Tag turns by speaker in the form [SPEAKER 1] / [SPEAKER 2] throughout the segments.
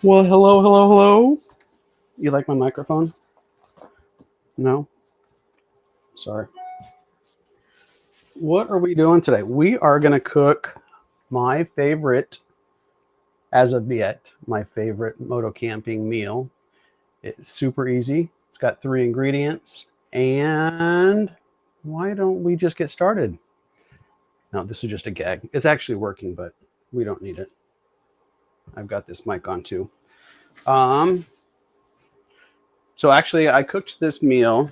[SPEAKER 1] Well, hello, hello, hello. You like my microphone? No? Sorry. What are we doing today? We are going to cook my favorite, as of yet, my favorite moto camping meal. It's super easy. It's got 3 ingredients. And why don't we just get started? No, this is just a gag. It's actually working, but we don't need it. I've got this mic on too. So actually, I cooked this meal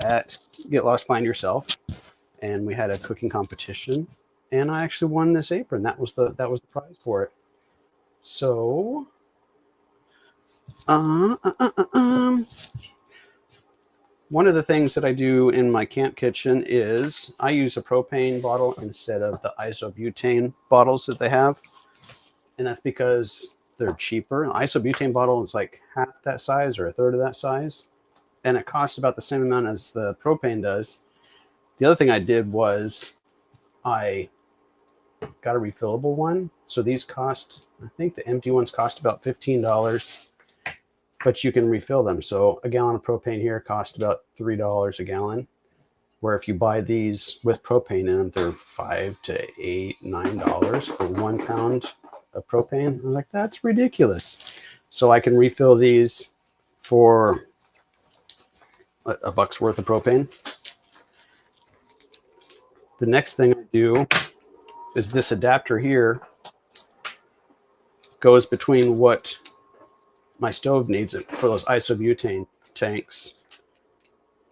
[SPEAKER 1] at Get Lost, Find Yourself, and we had a cooking competition, and I actually won this apron. That was the prize for it. So, one of the things that I do in my camp kitchen is I use a propane bottle instead of the isobutane bottles that they have, and that's because they're cheaper. An isobutane bottle is like half that size or a third of that size, and it costs about the same amount as the propane does. The other thing I did was I got a refillable one. So these cost, I think the empty ones cost about $15, but you can refill them. So a gallon of propane here costs about $3 a gallon, where if you buy these with propane in them, they're $5 to $8, $9 for 1 pound of propane. I was like, that's ridiculous. So I can refill these for a buck's worth of propane. The next thing I do is this adapter here goes between what my stove needs it for those isobutane tanks.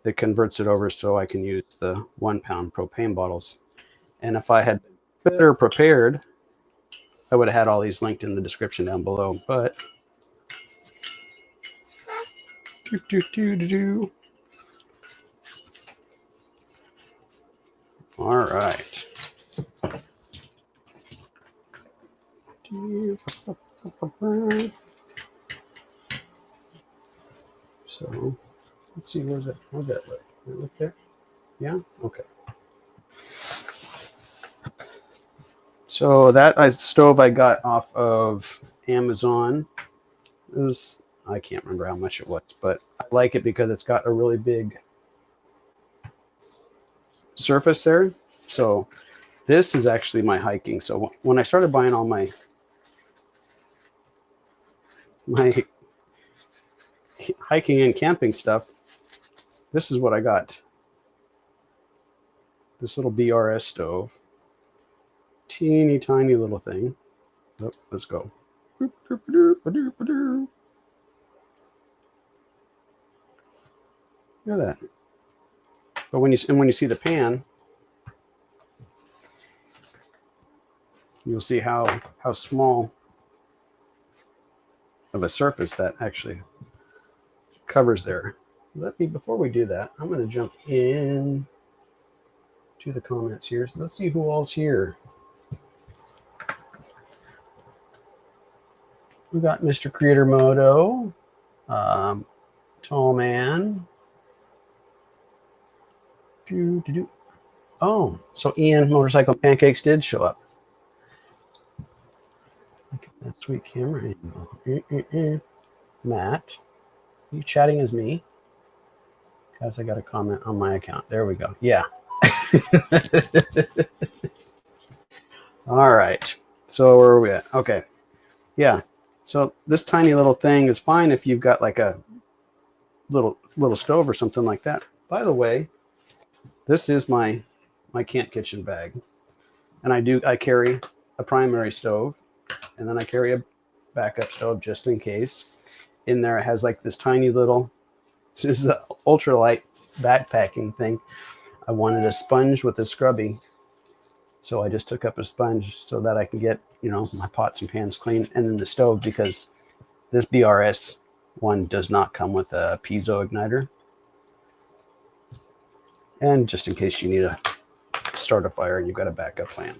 [SPEAKER 1] It converts it over so I can use the 1 pound propane bottles. And if I had better prepared, I would have had all these linked in the description down below. But all right. So let's see, how's that look? Does it look there? Yeah? Okay. So that stove I got off of Amazon. It was, I can't remember how much it was, but I like it because it's got a really big surface there. So this is actually my hiking. So when I started buying all my hiking and camping stuff, this is what I got. This little BRS stove. Teeny tiny little thing. Oh, let's go. Look at that. But when you see the pan, you'll see how small of a surface that actually covers there. Before we do that, I'm going to jump in to the comments here. So let's see who all's here. We got Mr. Creator Moto, Tall Man. Oh, so Ian Motorcycle Pancakes did show up. Look at that sweet camera angle. Matt, are you chatting as me? Guys, I got a comment on my account. There we go. Yeah. All right. So where are we at? Okay. Yeah. So this tiny little thing is fine if you've got like a little stove or something like that. By the way, this is my camp kitchen bag, and I carry a primary stove, and then I carry a backup stove just in case. In there it has like this tiny little, this is the ultralight backpacking thing. I wanted a sponge with a scrubby, so I just took up a sponge so that I can get, my pots and pans clean. And then the stove, because this BRS one does not come with a piezo igniter. And just in case you need to start a fire and you've got a backup plan.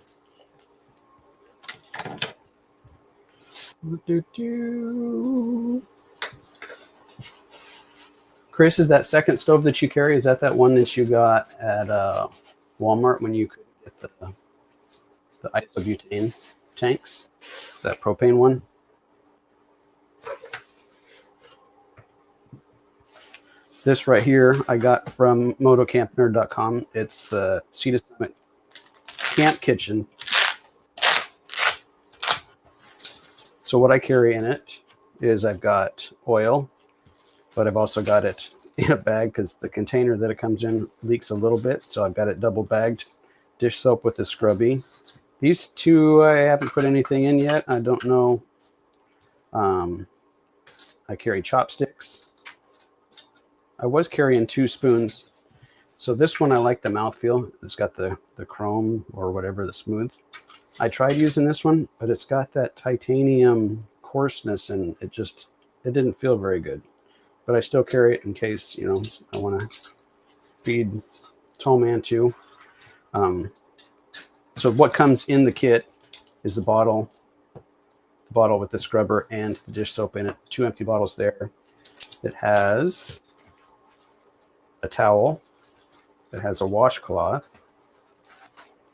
[SPEAKER 1] Chris, is that second stove that you carry, is that one that you got at Walmart when you could get the isobutane tanks? That propane one? This right here I got from motocampnerd.com. It's the Sea to Summit Camp Kitchen. So what I carry in it is I've got oil, but I've also got it in a bag because the container that it comes in leaks a little bit. So I've got it double bagged. Dish soap with the scrubby. These two I haven't put anything in yet. I don't know. I carry chopsticks. I was carrying 2 spoons. So this one I like the mouthfeel. It's got the chrome or whatever, the smooth. I tried using this one, but it's got that titanium coarseness and it didn't feel very good. But I still carry it in case, you know, I want to feed Tall Man too. So what comes in the kit is the bottle with the scrubber and the dish soap in it. 2 empty bottles there. It has a towel. It has a washcloth.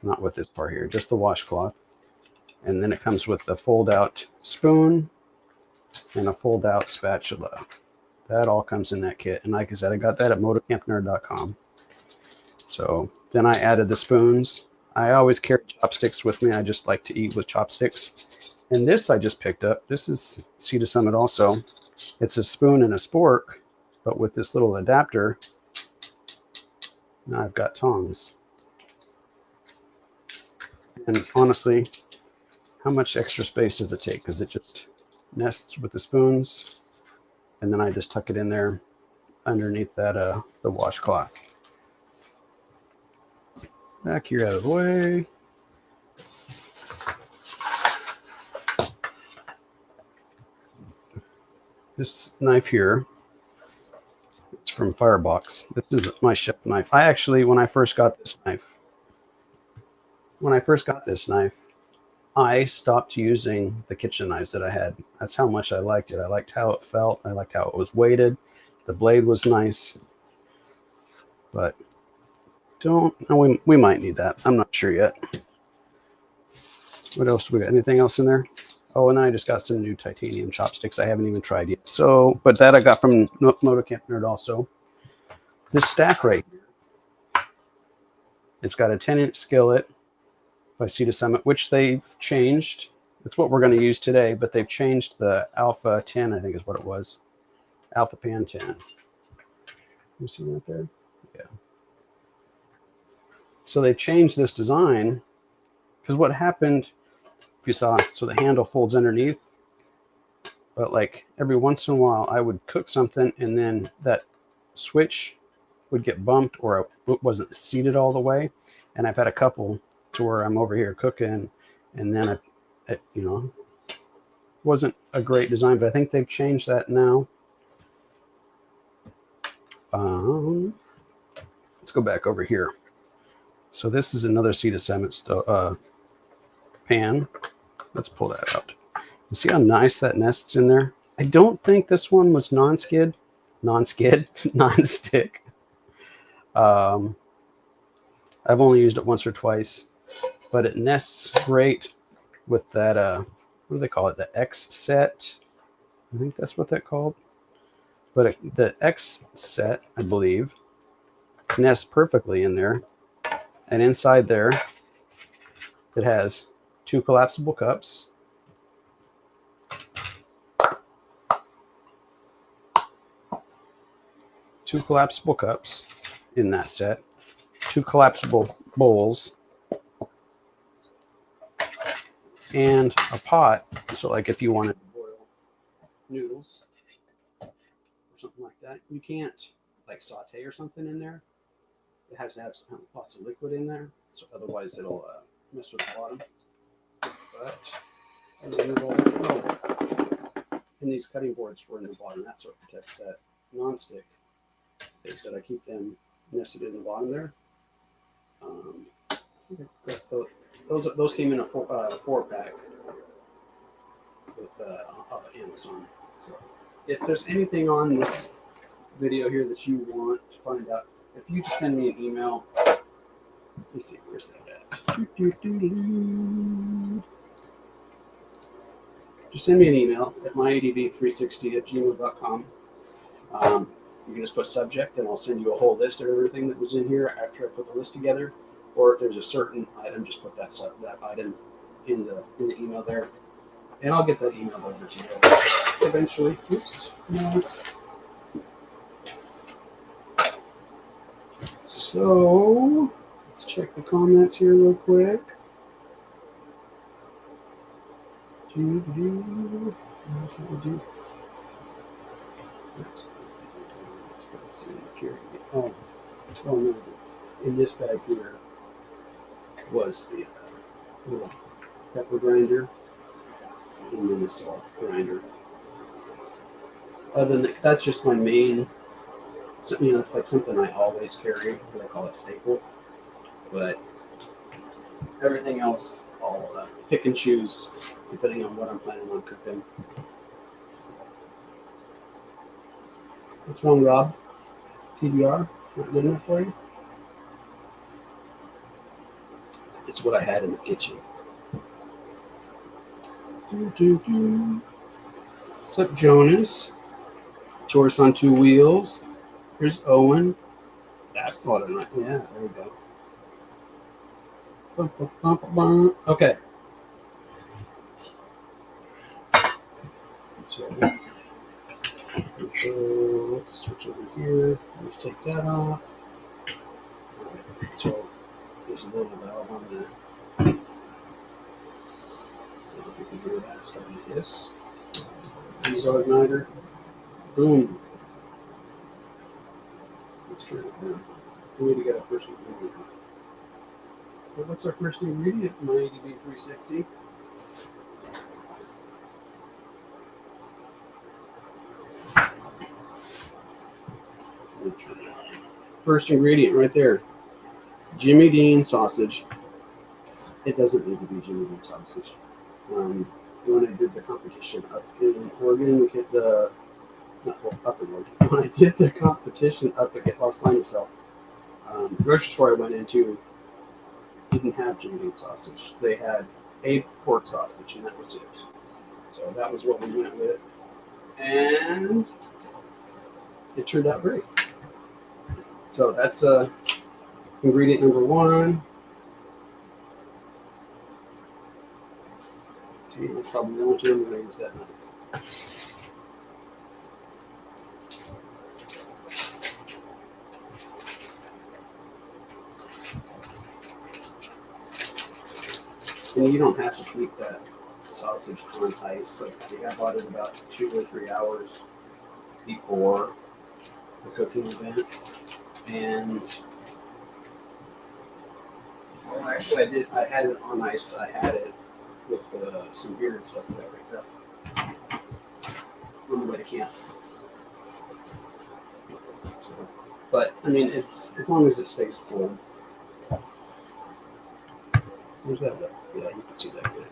[SPEAKER 1] Not with this part here, just the washcloth. And then it comes with a fold-out spoon and a fold-out spatula. That all comes in that kit. And like I said, I got that at motocampnerd.com. So then I added the spoons. I always carry chopsticks with me. I just like to eat with chopsticks. And this I just picked up. This is Sea to Summit also. It's a spoon and a spork, but with this little adapter, now I've got tongs. And honestly, how much extra space does it take? Because it just nests with the spoons, and then I just tuck it in there underneath that the washcloth. Back here out of the way. This knife here, it's from Firebox. This is my chef knife. I actually, when I first got this knife, I stopped using the kitchen knives that I had. That's how much I liked it. I liked how it felt. I liked how it was weighted. The blade was nice. But we might need that. I'm not sure yet. What else do we got? Anything else in there? Oh, and I just got some new titanium chopsticks I haven't even tried yet. So, but that I got from Motocamp Nerd also. This stack right here, it's got a 10-inch skillet by Sea to Summit, which they've changed. It's what we're going to use today, but they've changed the Alpha 10, I think is what it was. Alpha Pan 10. You see that there? Yeah. So they changed this design because what happened, if you saw, so the handle folds underneath, but like every once in a while I would cook something and then that switch would get bumped or it wasn't seated all the way. And I've had a couple to where I'm over here cooking and then it you know, wasn't a great design, but I think they've changed that now. Let's go back over here. So this is another Sea to Summit pan. Let's pull that out. You see how nice that nests in there? I don't think this one was non-stick. I've only used it once or twice, but it nests great with that, what do they call it? The X set. I think that's what that's called. But the X set, I believe, nests perfectly in there. And inside there, it has 2 collapsible cups. Two collapsible cups in that set. 2 collapsible bowls. And a pot. So like if you wanted to boil noodles or something like that, you can't like saute or something in there. It has to have lots of liquid in there, so otherwise it'll mess with the bottom. But and these cutting boards were in the bottom. That's what protects that non-stick. Is that I keep them nested in the bottom there. Those came in a 4-pack with off of Amazon. So if there's anything on this video here that you want to find out, if you just send me an email, let's see, where's that at? Just send me an email at MyADV360 at gmail.com. You can just put subject, and I'll send you a whole list of everything that was in here after I put the list together. Or if there's a certain item, just put that item in the email there, and I'll get that email over to you eventually. Oops. Yes. So let's check the comments here real quick. Oh no! In this bag here was the little pepper grinder, and then the salt grinder. Other than that, that's just my main. So, it's like something I always carry. What I call a staple. But everything else, I'll pick and choose depending on what I'm planning on cooking. What's wrong, Rob? TBR? Not good enough for you? It's what I had in the kitchen. What's up, Jonas? Tourist on Two Wheels. Here's Owen. That's not a nice. Yeah, there we go. Okay. So let's switch over here. Let's take that off. Right. So there's a little valve on the. I don't know if you can hear that starting this. Diesel igniter. Boom. Let's turn it down. We need to get our first ingredient. Well, what's our first ingredient? MyADV360. First ingredient right there. Jimmy Dean sausage. It doesn't need to be Jimmy Dean sausage. When I did the competition up in Oregon, we hit the up in Oregon. When I did the competition up at Get Lost Find Yourself, the grocery store I went into didn't have Jimmy Dean sausage. They had a pork sausage, and that was it. So that was what we went with, and it turned out great. So that's ingredient number one. See, that's probably the only time I'm going to use that knife. And you don't have to keep that sausage on ice. Like I bought it about 2 or 3 hours before the cooking event, and well, actually I had it on ice. I had it with some beer and stuff like that. On the way to camp. But I mean, it's as long as it stays cold. Where's that? Yeah, you can see that good.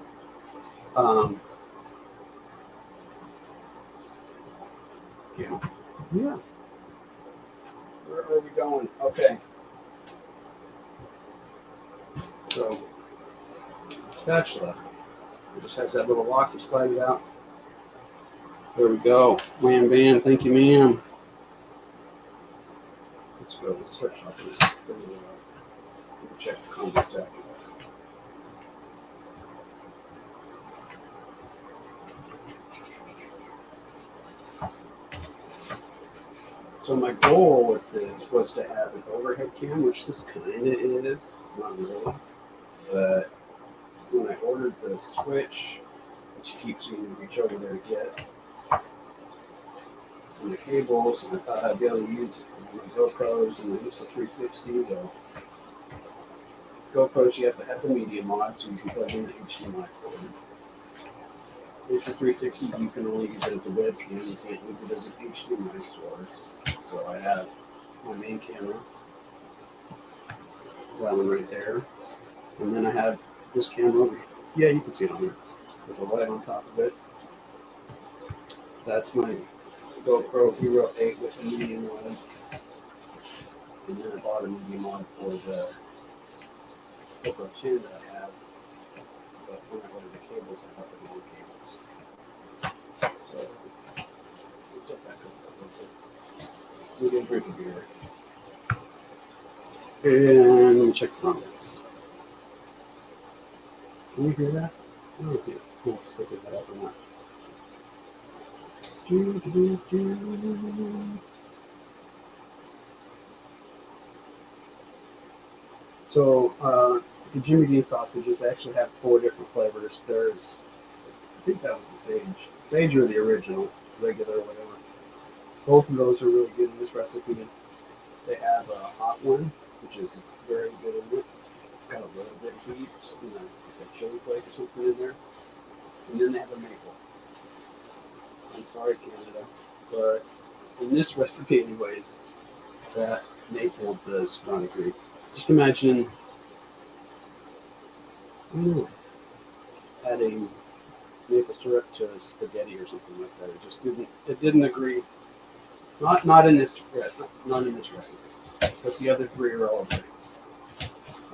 [SPEAKER 1] Yeah. Where are we going? Okay. So, spatula. It just has that little lock. You slide it out. There we go. Wham bam. Thank you, ma'am. Let's go. Let's start talking. We'll check the comments after that. So my goal with this was to have an overhead cam, which this kind of is, not really. But when I ordered the switch, which keeps you to reach over there to get, and the cables, and I thought I'd be able to use my GoPros and the Insta360. Well, GoPros, you have to have the media mod, so you can plug in the HDMI cord. Insta360, you can only use it as a webcam, you can't use it as an HDMI source. So I have my main camera, that one right there, and then I have this camera over here. Yeah, you can see it on there, with a light on top of it. That's my GoPro Hero 8 with the media mod, and then I bought a media mod for the GoPro 10 that I have, but when I ordered the cables, I got the wrong cables. So, let's set that up. We didn't drink a beer. And let me check the comments. Can you hear that? I don't know if it's picking that up or not. So the Jimmy Dean sausages actually have 4 different flavors. There's, I think that was the sage or the original, regular, whatever. Both of those are really good in this recipe. They have a hot one, which is very good in it. It's got a little bit of heat, like a chili flake or something in there. And then they have a maple. I'm sorry, Canada, but in this recipe, anyways, that maple does not agree. Just imagine, I don't know, adding maple syrup to spaghetti or something like that. It just didn't agree. Not in this recipe, but the other 3 are all great.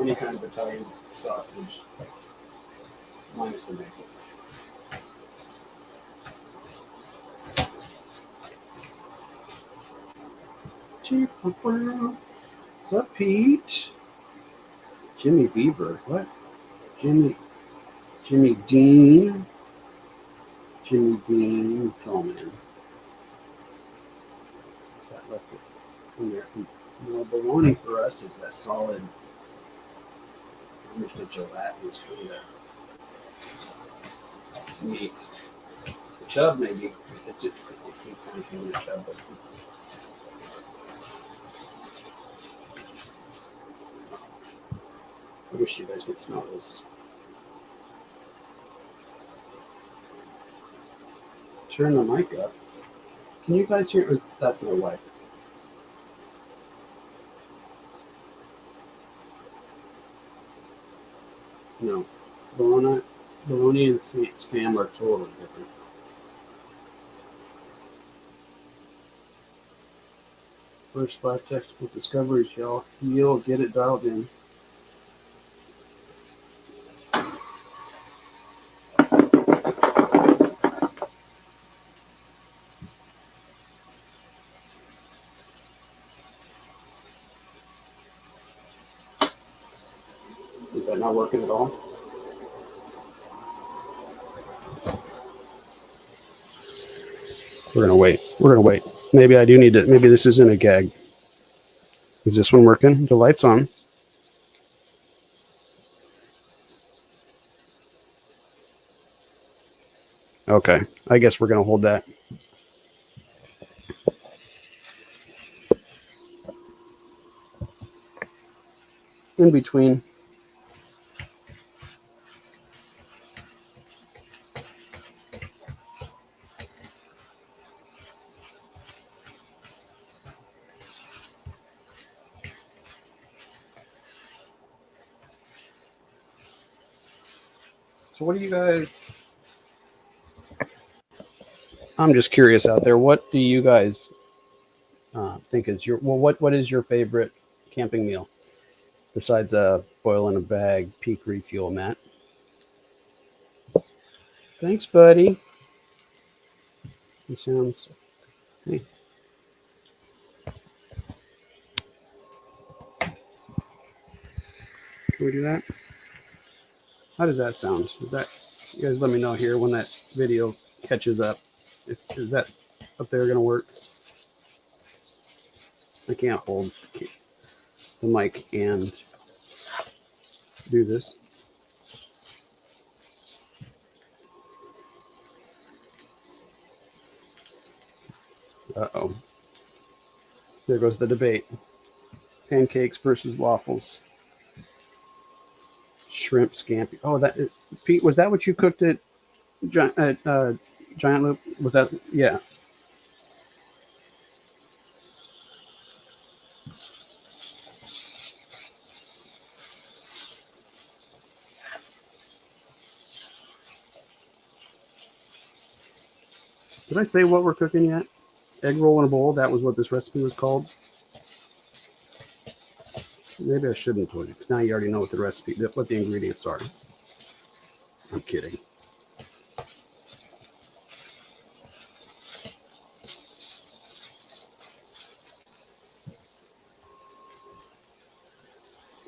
[SPEAKER 1] Any kind of Italian sausage, minus the maple. What's up, Pete? Jimmy Bieber. What? Jimmy Dean. Jimmy Dean. Oh, man. What's that left in there? No, bologna for us is that solid. I wish the gelatin was for the meat. The chub, maybe. It's kind of the chub, but it's. I wish you guys could smell this. Turn the mic up. Can you guys hear? That's my wife. No, bologna and spam are totally different. First live technical discoveries, y'all. You'll get it dialed in. Is that not working at all? We're gonna wait. Maybe I do need to. Maybe this isn't a gag. Is this one working? The light's on. Okay. I guess we're gonna hold that. In between. So what do you guys? I'm just curious out there. What do you guys think is your What is your favorite camping meal besides a boil in a bag peak refuel, Matt? Thanks, buddy. He sounds. Hey. Can we do that? How does that sound? Is that, you guys let me know here when that video catches up. Is that up there gonna work? I can't hold the mic and do this. Uh-oh. There goes the debate. Pancakes versus waffles. Shrimp scampi. Oh, Pete, was that what you cooked at Giant Loop? Was that? Yeah. Did I say what we're cooking yet? Egg roll in a bowl. That was what this recipe was called. Maybe I shouldn't have told you, because now you already know what the ingredients are. I'm kidding.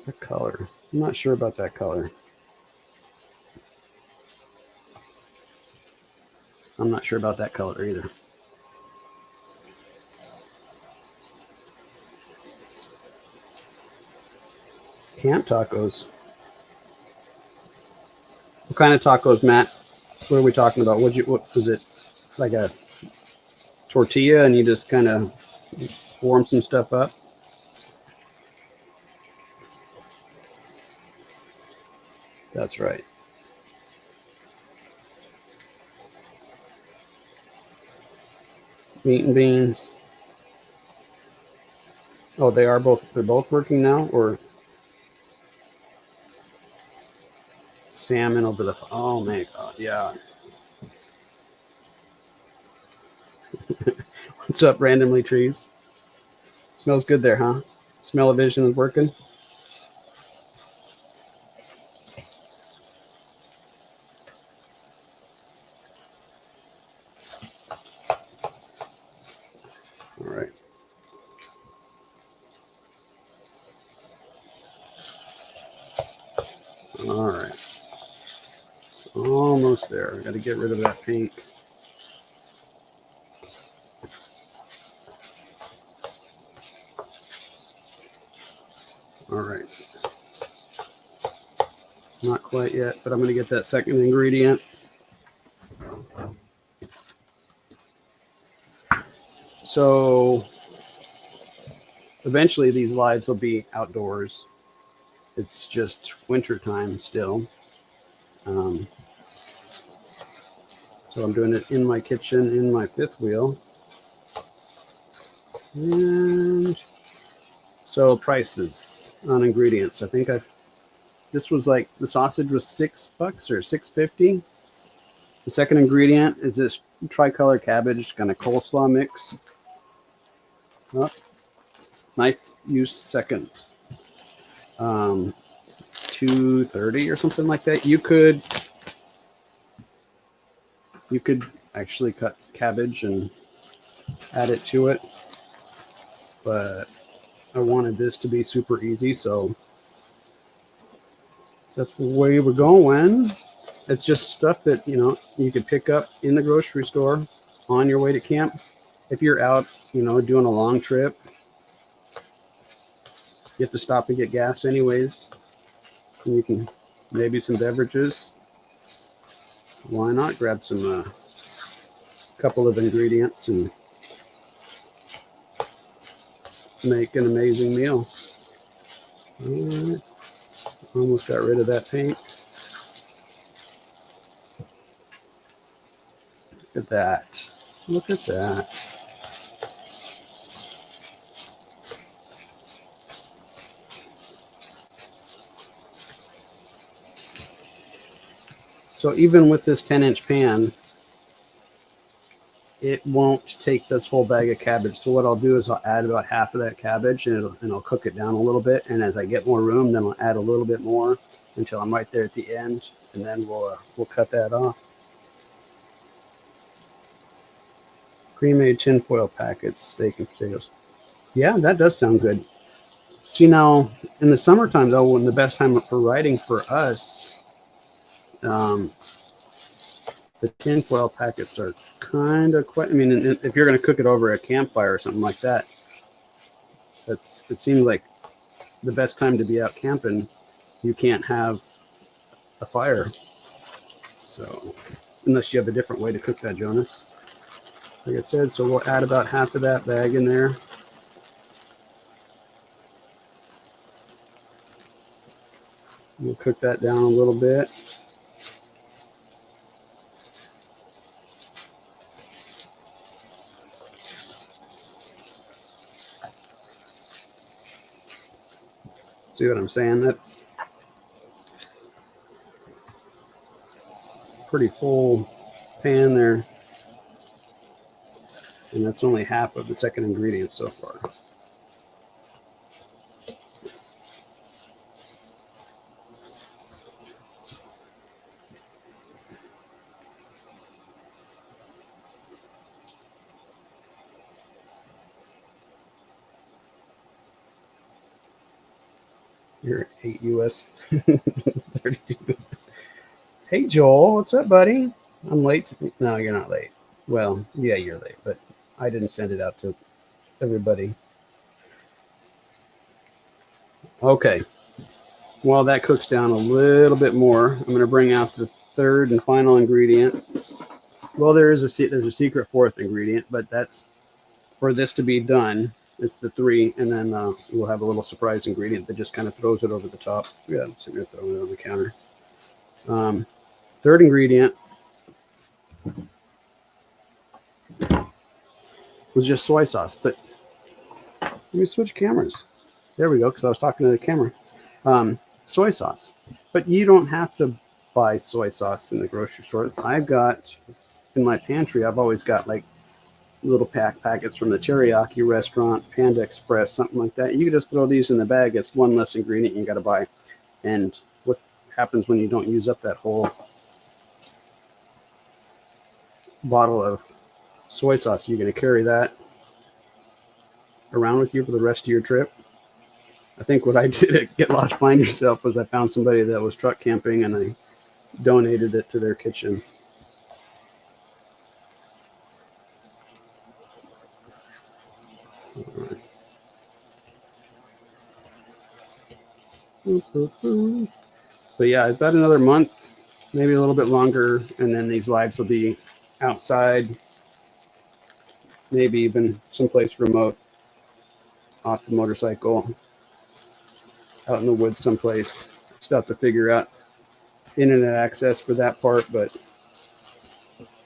[SPEAKER 1] The color. I'm not sure about that color. I'm not sure about that color either. Camp tacos. What kind of tacos, Matt? What are we talking about? What was it? Like a tortilla and you just kind of warm some stuff up? That's right. Meat and beans. Oh, they're both working now, or salmon over the, oh my God, yeah. What's up, randomly trees? Smells good there, huh? Smell-o-vision is working. All right. All right. Almost there. I got to get rid of that paint. All right. Not quite yet, but I'm going to get that second ingredient. So eventually these lives will be outdoors. It's just winter time still. So I'm doing it in my kitchen, in my fifth wheel. And so prices on ingredients. I think this was like, the sausage was $6 or $6.50. The second ingredient is this tricolor cabbage kind of coleslaw mix. Oh, knife use second. $2.30 or something like that. You could actually cut cabbage and add it to it, but I wanted this to be super easy, so that's the way we're going. It's just stuff that, you know, you could pick up in the grocery store on your way to camp. If you're out, you know, doing a long trip, you have to stop and get gas anyways. And you can, maybe some beverages. Why not grab some couple of ingredients and make an amazing meal. All right. Almost got rid of that paint. Look at that. Look at that. So even with this 10-inch pan, it won't take this whole bag of cabbage. So what I'll do is I'll add about half of that cabbage and I'll cook it down a little bit. And as I get more room, then I'll add a little bit more until I'm right there at the end. And then we'll cut that off. Pre-made tinfoil packets, steak and potatoes. Yeah, that does sound good. See, now in the summertime though, when the best time for riding for us, the tinfoil packets are kind of quite, I mean, if you're going to cook it over a campfire or something like that, it seems like the best time to be out camping. You can't have a fire. So unless you have a different way to cook that, Jonas. Like I said, so we'll add about half of that bag in there. We'll cook that down a little bit. See what I'm saying? That's pretty full pan there. And that's only half of the second ingredient so far. You're 8 US 32. Hey Joel, what's up, buddy? I'm late. No, you're not late. Well, yeah, you're late, but I didn't send it out to everybody. Okay. While that cooks down a little bit more, I'm going to bring out the third and final ingredient. Well, there's a secret fourth ingredient, but that's for this to be done. It's the 3, and then we'll have a little surprise ingredient that just kind of throws it over the top. Yeah, I'm sitting there throwing it on the counter. Third ingredient was just soy sauce, but let me switch cameras. There we go, because I was talking to the camera. Soy sauce, but you don't have to buy soy sauce in the grocery store. I've got in my pantry, I've always got like little packets from the teriyaki restaurant, Panda Express, something like that. You can just throw these in the bag. It's one less ingredient you got to buy. And what happens when you don't use up that whole bottle of soy sauce? You're going to carry that around with you for the rest of your trip. I think what I did at Get Lost Find Yourself was I found somebody that was truck camping and I donated it to their kitchen. But yeah, about another month, maybe a little bit longer, and then these lives will be outside, maybe even someplace remote, off the motorcycle, out in the woods someplace. Still have to figure out internet access for that part, but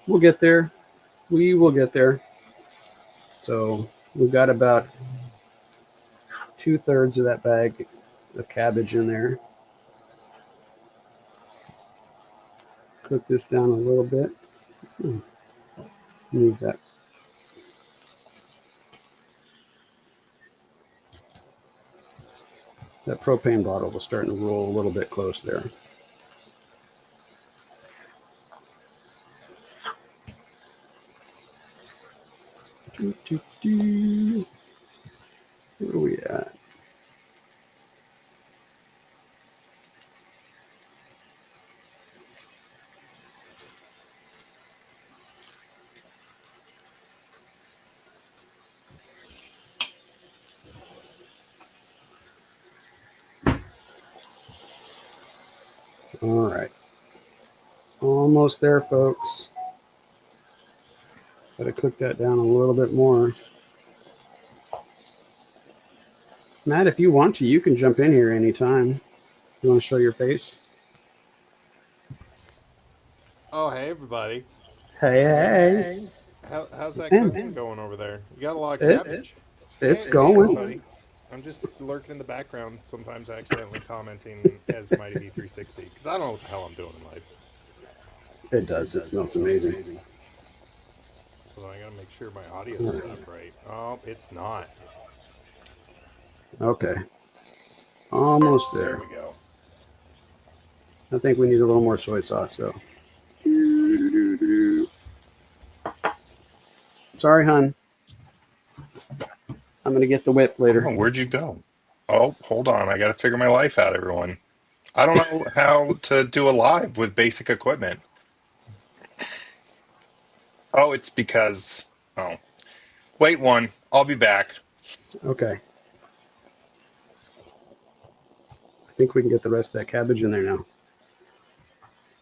[SPEAKER 1] we'll get there. We will get there. So we've got about 2/3 of that bag of cabbage in there. Cook this down a little bit. Move that. That propane bottle was starting to roll a little bit close there. Where are we at? All right. Almost there, folks. Got to cook that down a little bit more. Matt, if you want to, you can jump in here anytime. You want to show your face?
[SPEAKER 2] Oh, hey, everybody.
[SPEAKER 1] Hey.
[SPEAKER 2] How's that
[SPEAKER 1] Man,
[SPEAKER 2] cooking going over there? You got a lot of cabbage.
[SPEAKER 1] it's
[SPEAKER 2] Hey,
[SPEAKER 1] going.
[SPEAKER 2] everybody. I'm just lurking in the background, sometimes accidentally commenting as MyADV360, because I don't know what the hell I'm doing in life.
[SPEAKER 1] It does. It smells amazing.
[SPEAKER 2] So I got to make sure my audio's set up right. Oh, it's not.
[SPEAKER 1] Okay. Almost there.
[SPEAKER 2] There we go.
[SPEAKER 1] I think we need a little more soy sauce, though. Sorry, hon. I'm going to get the whip later.
[SPEAKER 3] Oh, where'd you go? Oh, hold on. I got to figure my life out, everyone. I don't know how to do a live with basic equipment. Oh, it's because. Oh, wait one. I'll be back.
[SPEAKER 1] Okay. I think we can get the rest of that cabbage in there now.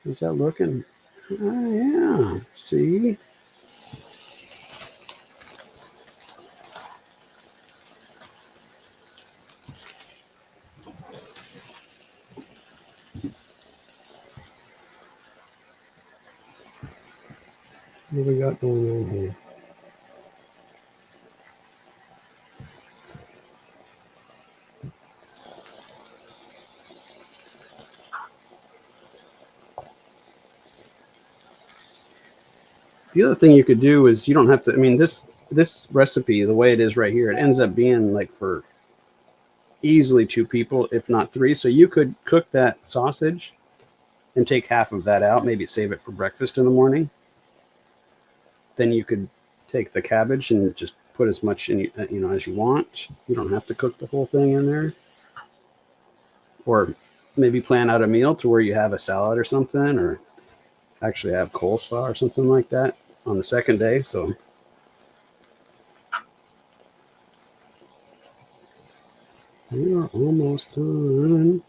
[SPEAKER 1] How's that looking? Oh, yeah. See? What do we got going on here? The other thing you could do is you don't have to, I mean, this recipe, the way it is right here, it ends up being like for easily 2 people, if not 3. So you could cook that sausage and take half of that out, maybe save it for breakfast in the morning. Then you could take the cabbage and just put as much in, as you want. You don't have to cook the whole thing in there. or maybe plan out a meal to where you have a salad or something, or actually have coleslaw or something like that on the second day. So we are almost done.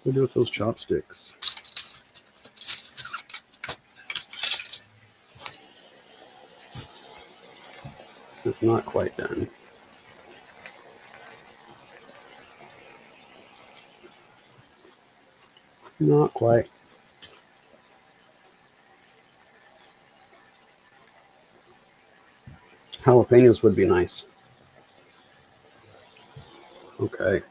[SPEAKER 1] What do we do with those chopsticks? It's not quite done. Not quite. Jalapenos would be nice. Okay.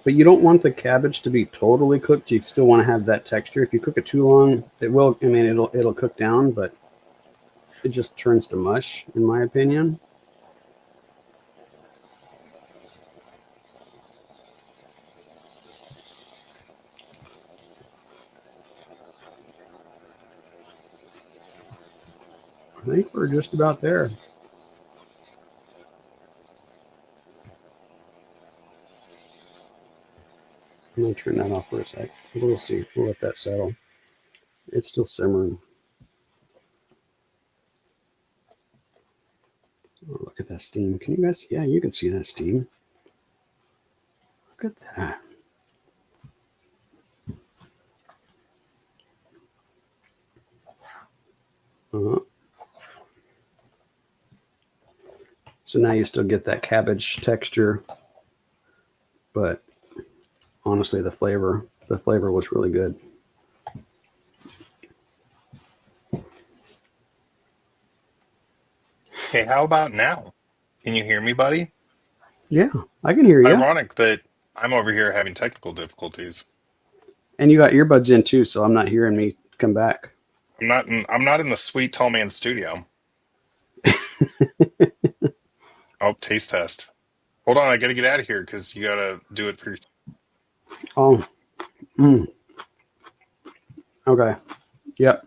[SPEAKER 1] But you don't want the cabbage to be totally cooked. You still want to have that texture. If you cook it too long, it will, I mean, it'll cook down, but it just turns to mush, in my opinion. I think we're just about there. I'm going to turn that off for a sec. We'll see. We'll let that settle. It's still simmering. Oh, look at that steam. Can you guys? Yeah, you can see that steam. Look at that. Uh-huh. So now you still get that cabbage texture, but honestly, the flavor was really good.
[SPEAKER 3] Hey, how about now? Can you hear me, buddy?
[SPEAKER 1] Yeah, I can hear you.
[SPEAKER 3] Ironic that I'm over here having technical difficulties.
[SPEAKER 1] And you got earbuds in too, so I'm not hearing me come back.
[SPEAKER 3] I'm not in the sweet tall man studio. Oh, taste test. Hold on, I gotta get out of here because you gotta do it for your.
[SPEAKER 1] Oh, okay. Yep.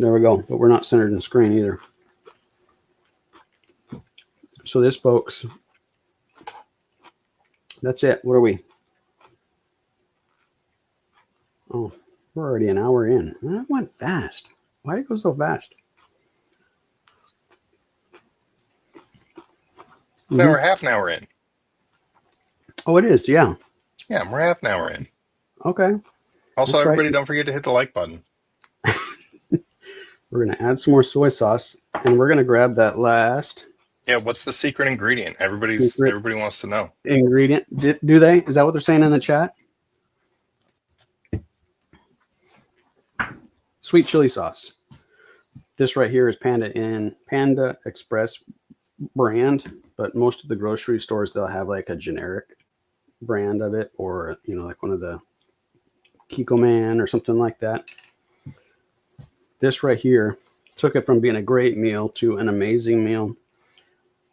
[SPEAKER 1] There we go. But we're not centered in the screen either. So this, folks, that's it. What are we? Oh, we're already an hour in. That went fast. Why did it go so fast?
[SPEAKER 3] Now we're half an hour in.
[SPEAKER 1] Oh, it is. Yeah.
[SPEAKER 3] Yeah, we're half an hour in.
[SPEAKER 1] Okay.
[SPEAKER 3] Also,
[SPEAKER 1] That's
[SPEAKER 3] everybody,
[SPEAKER 1] right.
[SPEAKER 3] don't forget to hit the like button.
[SPEAKER 1] We're going to add some more soy sauce, and we're going to grab that last
[SPEAKER 3] Yeah, what's the secret ingredient? Everybody wants to know.
[SPEAKER 1] ingredient. Do they? Is that what they're saying in the chat? Sweet chili sauce. This right here is Panda Express brand, but most of the grocery stores, they'll have like a generic brand of it, or like one of the Kiko Man or something like that. This right here took it from being a great meal to an amazing meal.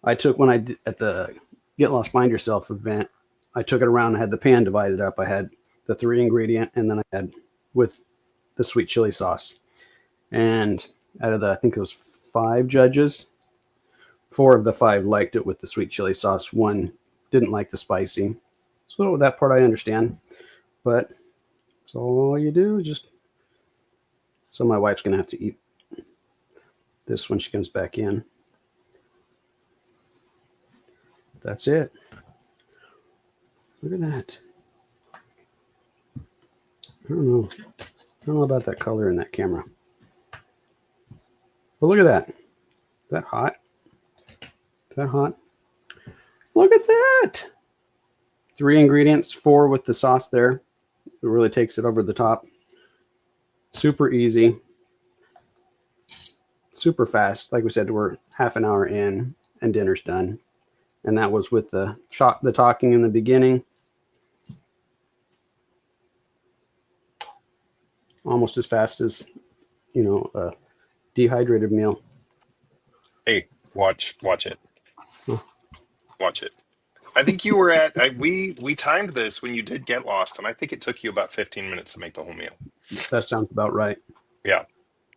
[SPEAKER 1] I took, when I did at the Get Lost Find Yourself event, I took it around. I had the pan divided up. I had the 3 ingredient, and then I had with the sweet chili sauce. And out of I think it was 5 judges, 4 of the 5 liked it with the sweet chili sauce. 1 didn't like the spicy. So that part I understand, but that's all you do. So my wife's going to have to eat this when she comes back in. That's it. Look at that. I don't know about that color in that camera. But look at that. Is that hot? Is that hot? Look at that. 3 ingredients, 4 with the sauce there. It really takes it over the top. Super easy. Super fast. Like we said, we're half an hour in and dinner's done. And that was with the talking in the beginning. Almost as fast as, a dehydrated meal.
[SPEAKER 3] Hey, watch it. Watch it. I think you were we timed this when you did Get Lost, and I think it took you about 15 minutes to make the whole meal.
[SPEAKER 1] That sounds about right.
[SPEAKER 3] Yeah.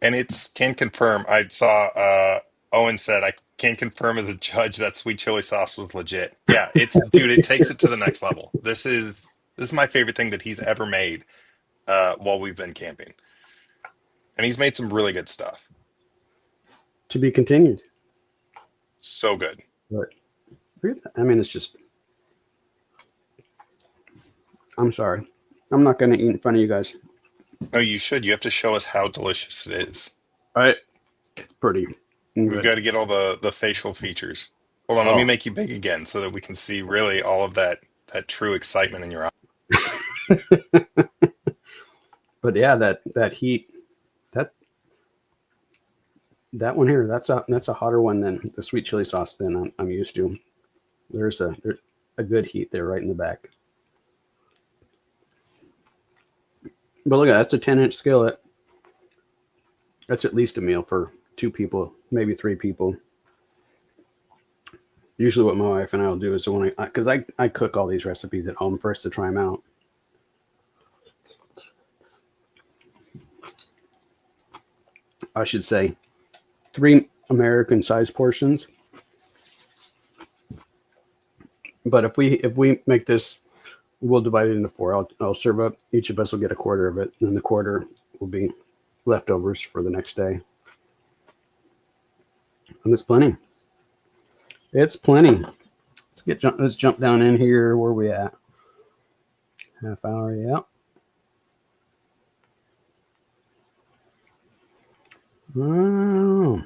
[SPEAKER 3] And can confirm, I saw Owen said, I can confirm as a judge that sweet chili sauce was legit. Yeah, it's dude, it takes it to the next level. This is my favorite thing that he's ever made while we've been camping. And he's made some really good stuff.
[SPEAKER 1] To be continued.
[SPEAKER 3] So good.
[SPEAKER 1] But I mean, it's just. I'm sorry. I'm not going to eat in front of you guys.
[SPEAKER 3] Oh, you should. You have to show us how delicious it is.
[SPEAKER 1] It's pretty.
[SPEAKER 3] We've got to get all the facial features. Hold on, let me make you big again so that we can see really all of that true excitement in your eyes.
[SPEAKER 1] But yeah, that heat, that one here, that's a hotter one than the sweet chili sauce than I'm used to. There's a good heat there right in the back. But look at that, that's a 10-inch skillet. That's at least a meal for 2 people, maybe 3 people. Usually what my wife and I will do is when because I cook all these recipes at home first to try them out. I should say 3 American size portions. But if we make this, we'll divide it into 4. I'll serve up. Each of us will get a quarter of it, and then the quarter will be leftovers for the next day. And it's plenty. It's plenty. Let's jump down in here. Where are we at? Half hour, yeah. Oh.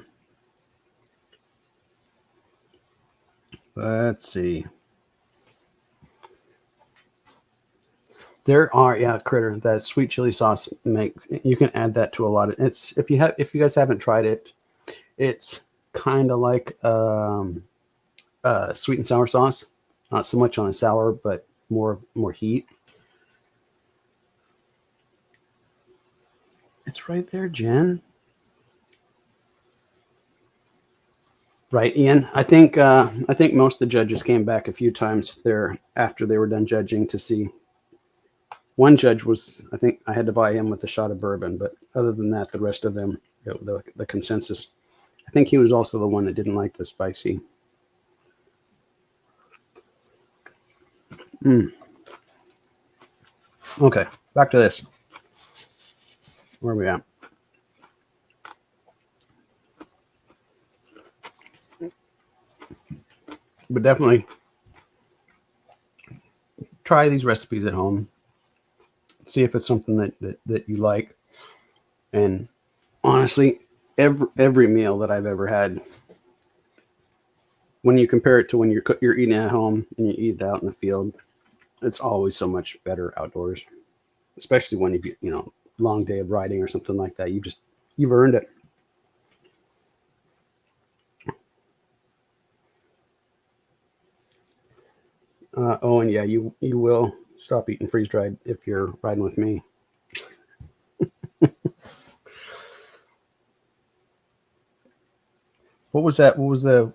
[SPEAKER 1] Let's see. There are, yeah, critter, that sweet chili sauce makes, you can add that to a lot of, it's, if you guys haven't tried it, it's kind of like sweet and sour sauce, not so much on a sour, but more heat. It's right there, Jen. Right, Ian. I think most of the judges came back a few times there after they were done judging to see. One judge was, I think I had to buy him with a shot of bourbon, but other than that, the rest of them, the consensus. I think he was also the one that didn't like the spicy. Okay, back to this. Where are we at? But definitely try these recipes at home. See if it's something that you like. And honestly, every meal that I've ever had, when you compare it to when you're eating at home and you eat it out in the field, it's always so much better outdoors. Especially when you long day of riding or something like that. You've earned it. Oh, and yeah, you will stop eating freeze dried if you're riding with me. What was that? What was the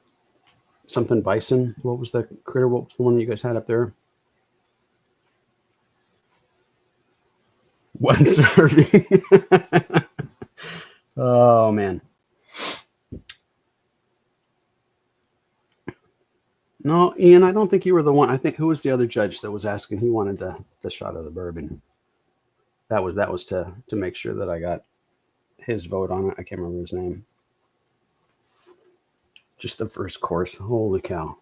[SPEAKER 1] something bison? What was the critter? What was the one that you guys had up there? One serving. Oh man. No, Ian, I don't think you were the one. I think who was the other judge that was asking? He wanted the shot of the bourbon. That was to make sure that I got his vote on it. I can't remember his name. Just the first course. Holy cow.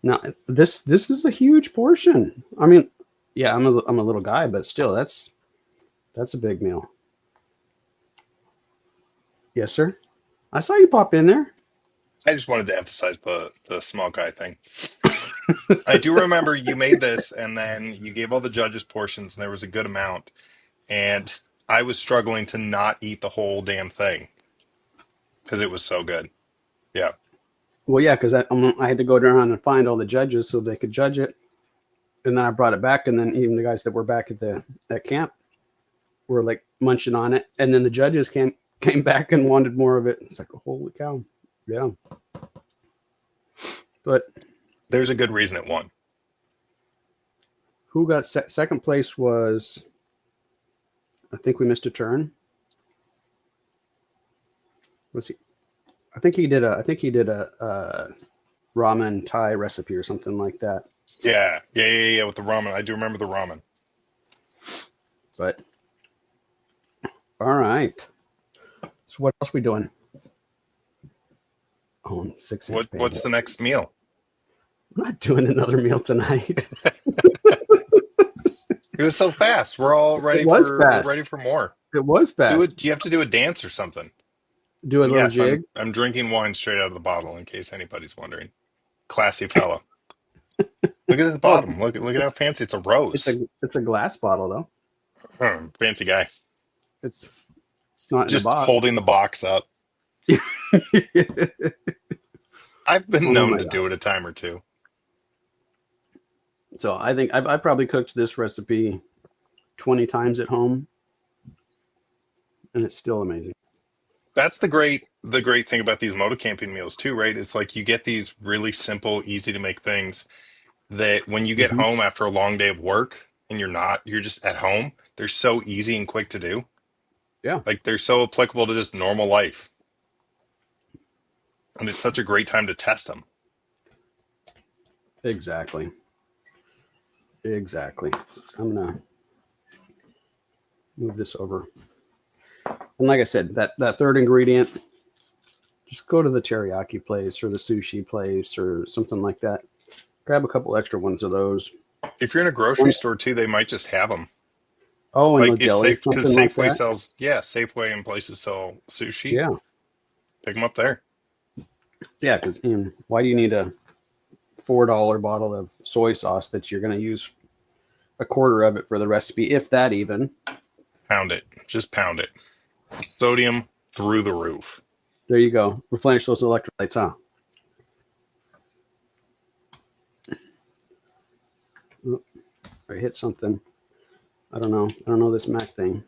[SPEAKER 1] Now this is a huge portion. I mean, yeah, I'm a little guy, but still that's a big meal. Yes, sir. I saw you pop in there.
[SPEAKER 3] I just wanted to emphasize the small guy thing. I do remember you made this and then you gave all the judges portions and there was a good amount. And I was struggling to not eat the whole damn thing because it was so good. Yeah.
[SPEAKER 1] Well, yeah, because I had to go around and find all the judges so they could judge it. And then I brought it back. And then even the guys that were back at camp were like munching on it. And then the judges came back and wanted more of it. It's like, holy cow. Yeah. But
[SPEAKER 3] there's a good reason it won.
[SPEAKER 1] Who got second place was, I think we missed a turn. Was he? I think he did a ramen Thai recipe or something like that.
[SPEAKER 3] Yeah. With the ramen, I do remember the ramen.
[SPEAKER 1] But all right. So what else we doing? Oh, 6-inch pan.
[SPEAKER 3] What's the next meal?
[SPEAKER 1] I'm not doing another meal tonight.
[SPEAKER 3] It was so fast. We're all ready
[SPEAKER 1] It was
[SPEAKER 3] we're
[SPEAKER 1] fast.
[SPEAKER 3] ready for more.
[SPEAKER 1] It was
[SPEAKER 3] Do
[SPEAKER 1] fast.
[SPEAKER 3] it. You have to do a dance or something.
[SPEAKER 1] Do a little
[SPEAKER 3] Yes,
[SPEAKER 1] jig.
[SPEAKER 3] I'm drinking wine straight out of the bottle in case anybody's wondering. Classy fellow. Look at this bottom. Look at how fancy. It's a rose.
[SPEAKER 1] It's a glass bottle though.
[SPEAKER 3] Fancy guy.
[SPEAKER 1] It's not in a
[SPEAKER 3] Just
[SPEAKER 1] box.
[SPEAKER 3] holding the box up. I've been known to do it a time or two.
[SPEAKER 1] So I think I probably cooked this recipe 20 times at home, and it's still amazing.
[SPEAKER 3] That's the great thing about these moto camping meals too, right? It's like you get these really simple, easy to make things that when you get home after a long day of work and you're just at home, they're so easy and quick to do.
[SPEAKER 1] Yeah.
[SPEAKER 3] Like they're so applicable to just normal life. And it's such a great time to test them.
[SPEAKER 1] Exactly. I'm gonna move this over. And like I said, that third ingredient, just go to the teriyaki place or the sushi place or something like that. Grab a couple extra ones of those.
[SPEAKER 3] If you're in a grocery store too, they might just have them.
[SPEAKER 1] Oh, and
[SPEAKER 3] Like
[SPEAKER 1] the
[SPEAKER 3] if
[SPEAKER 1] deli,
[SPEAKER 3] because
[SPEAKER 1] something like
[SPEAKER 3] Safeway
[SPEAKER 1] that.
[SPEAKER 3] sells, Safeway and places sell sushi.
[SPEAKER 1] Yeah.
[SPEAKER 3] Pick them up there.
[SPEAKER 1] Yeah, because why do you need a $4 bottle of soy sauce that you're going to use a quarter of it for the recipe, if that even?
[SPEAKER 3] Pound it. Just pound it. Sodium through the roof.
[SPEAKER 1] There you go. Replenish those electrolytes, huh? Oh, I hit something. I don't know this Mac thing.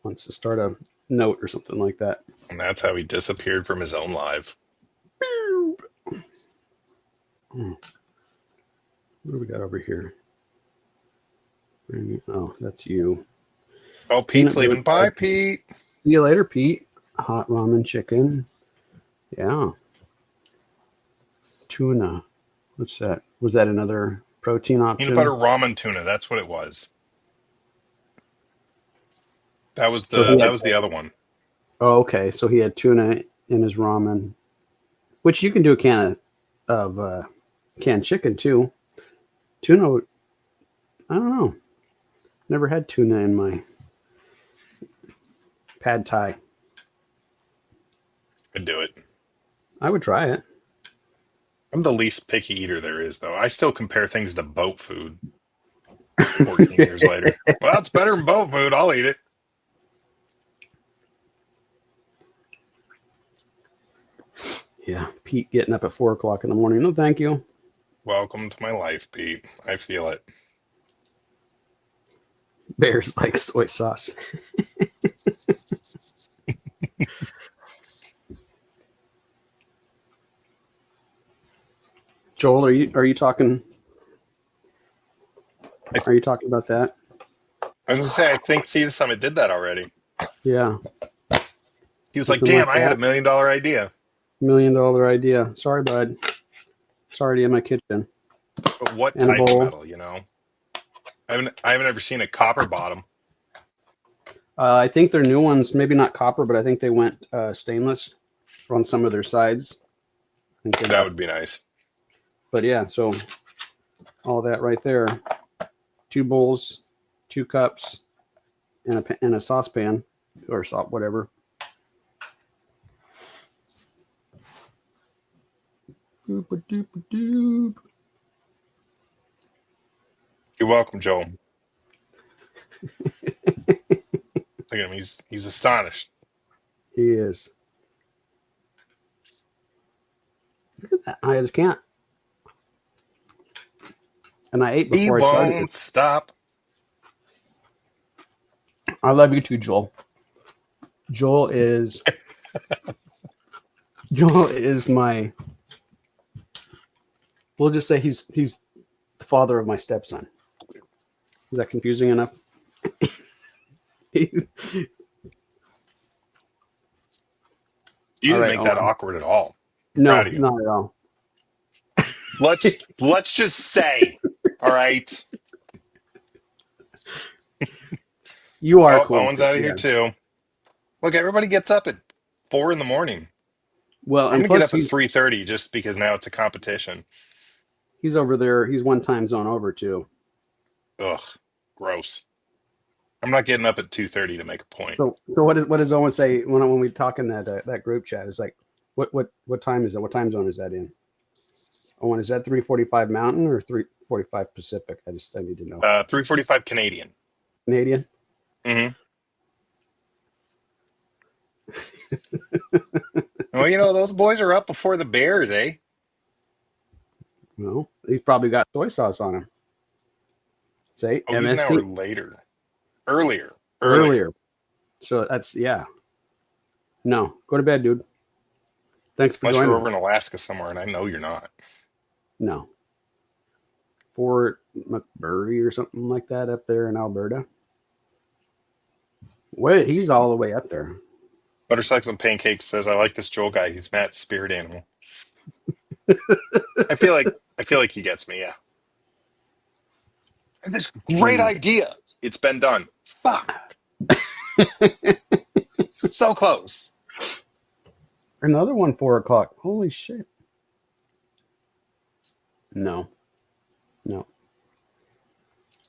[SPEAKER 1] Wants to start a note or something like that.
[SPEAKER 3] And that's how he disappeared from his own live.
[SPEAKER 1] What do we got over here? Oh, that's you.
[SPEAKER 3] Oh, Pete's leaving. Bye, Pete.
[SPEAKER 1] See you later, Pete. Hot ramen chicken. Yeah. Tuna. What's that? Was that another protein option?
[SPEAKER 3] Peanut butter ramen tuna. That's what it was. That was the other one.
[SPEAKER 1] Oh, okay. So he had tuna in his ramen, which you can do a can of canned chicken too. Tuna, I don't know. Never had tuna in my pad thai.
[SPEAKER 3] I'd do it.
[SPEAKER 1] I would try it.
[SPEAKER 3] I'm the least picky eater there is, though. I still compare things to boat food 14 years later. Well, it's better than boat food. I'll eat it.
[SPEAKER 1] Yeah, Pete getting up at 4 o'clock in the morning. No, thank you.
[SPEAKER 3] Welcome to my life, Pete. I feel it.
[SPEAKER 1] Bears like soy sauce. Joel, are you talking? Are you talking about that?
[SPEAKER 3] I was going to say, I think Sea to Summit did that already.
[SPEAKER 1] Yeah.
[SPEAKER 3] He was like, damn, I had $1 million idea.
[SPEAKER 1] $1 million idea. Sorry, bud. It's already in my kitchen.
[SPEAKER 3] But what
[SPEAKER 1] And
[SPEAKER 3] type of metal, you know? I haven't ever seen a copper bottom.
[SPEAKER 1] I think their new ones, maybe not copper, but I think they went stainless on some of their sides.
[SPEAKER 3] That would be nice.
[SPEAKER 1] But yeah, so all that right there. 2 bowls, 2 cups, and a saucepan or whatever.
[SPEAKER 3] You're welcome, Joel. Look at him. He's astonished.
[SPEAKER 1] He is. Look at that. I just can't. And I ate before I started.
[SPEAKER 3] He won't stop.
[SPEAKER 1] I love you too, Joel. Joel is my. We'll just say he's the father of my stepson. Is that confusing enough?
[SPEAKER 3] You
[SPEAKER 1] All
[SPEAKER 3] didn't
[SPEAKER 1] right,
[SPEAKER 3] make that
[SPEAKER 1] Owen.
[SPEAKER 3] awkward at all. I'm
[SPEAKER 1] No,
[SPEAKER 3] proud of you.
[SPEAKER 1] not at all.
[SPEAKER 3] Let's just say, all right.
[SPEAKER 1] You are
[SPEAKER 3] Oh,
[SPEAKER 1] cool.
[SPEAKER 3] Owen's out of here
[SPEAKER 1] Yeah.
[SPEAKER 3] too. Look, everybody gets up at 4 in the morning.
[SPEAKER 1] Well,
[SPEAKER 3] I'm
[SPEAKER 1] and
[SPEAKER 3] gonna get
[SPEAKER 1] plus
[SPEAKER 3] up at 3:30 just because now it's a competition.
[SPEAKER 1] he's over there. He's one time zone over too.
[SPEAKER 3] Ugh, gross. I'm not getting up at 2:30 to make a point.
[SPEAKER 1] So what does Owen say when we talk in that group chat? It's like, what time is it? What time zone is that in? Owen, is that 3:45 Mountain or 3:45 Pacific? I need to know.
[SPEAKER 3] 3:45 Canadian.
[SPEAKER 1] Canadian.
[SPEAKER 3] Hmm. Well, those boys are up before the Bears, eh?
[SPEAKER 1] Well, he's probably got soy sauce on him. Say
[SPEAKER 3] Oh, he's an hour
[SPEAKER 1] MST
[SPEAKER 3] later. Earlier.
[SPEAKER 1] earlier. So that's No, go to bed, dude. Thanks for
[SPEAKER 3] Unless you're
[SPEAKER 1] joining.
[SPEAKER 3] over in Alaska somewhere, and I know you're not.
[SPEAKER 1] No. Fort McMurray or something like that up there in Alberta. Wait, he's all the way up there.
[SPEAKER 3] Buttersucks and Pancakes says, "I like this Joel guy. He's Matt's spirit animal." I feel like he gets me. Yeah. And this great idea. It's been done. Fuck. So close.
[SPEAKER 1] Another one, 4 o'clock. Holy shit. No.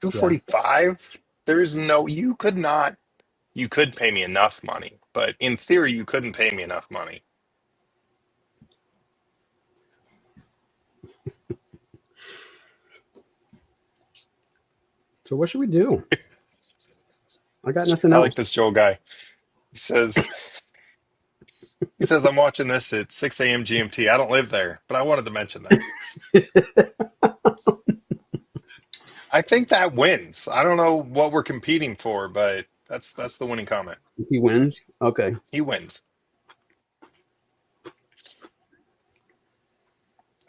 [SPEAKER 3] 2:45. There's no. You could not. You could pay me enough money, but in theory, you couldn't pay me enough money.
[SPEAKER 1] So what should we do? I got nothing
[SPEAKER 3] I
[SPEAKER 1] else.
[SPEAKER 3] like this Joel guy. He says, I'm watching this at 6 a.m. GMT. I don't live there, but I wanted to mention that. I think that wins. I don't know what we're competing for, but that's the winning comment.
[SPEAKER 1] He wins. Okay.
[SPEAKER 3] He wins.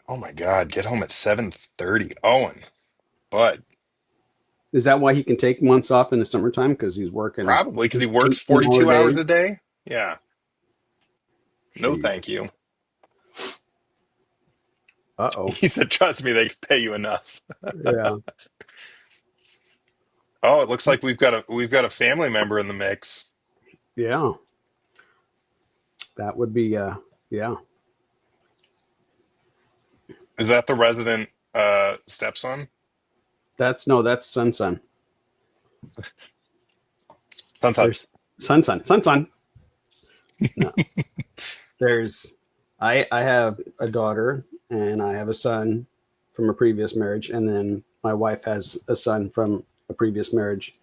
[SPEAKER 3] Oh my God! Get home at 7:30. Owen, bud,
[SPEAKER 1] Is that why he can take months off in the summertime? Because he's working
[SPEAKER 3] probably because he works
[SPEAKER 1] 18-hour
[SPEAKER 3] 42 hours
[SPEAKER 1] days?
[SPEAKER 3] a day. Yeah. No,
[SPEAKER 1] Jeez.
[SPEAKER 3] thank you.
[SPEAKER 1] Uh-oh.
[SPEAKER 3] He said, "Trust me, they can pay you enough."
[SPEAKER 1] Yeah.
[SPEAKER 3] Oh, it looks like we've got a family member in the mix.
[SPEAKER 1] Yeah. That would be yeah.
[SPEAKER 3] Is that the resident stepson?
[SPEAKER 1] That's Sun.
[SPEAKER 3] Son.
[SPEAKER 1] There's Sun. No. I have a daughter and I have a son from a previous marriage, and then my wife has a son from a previous marriage.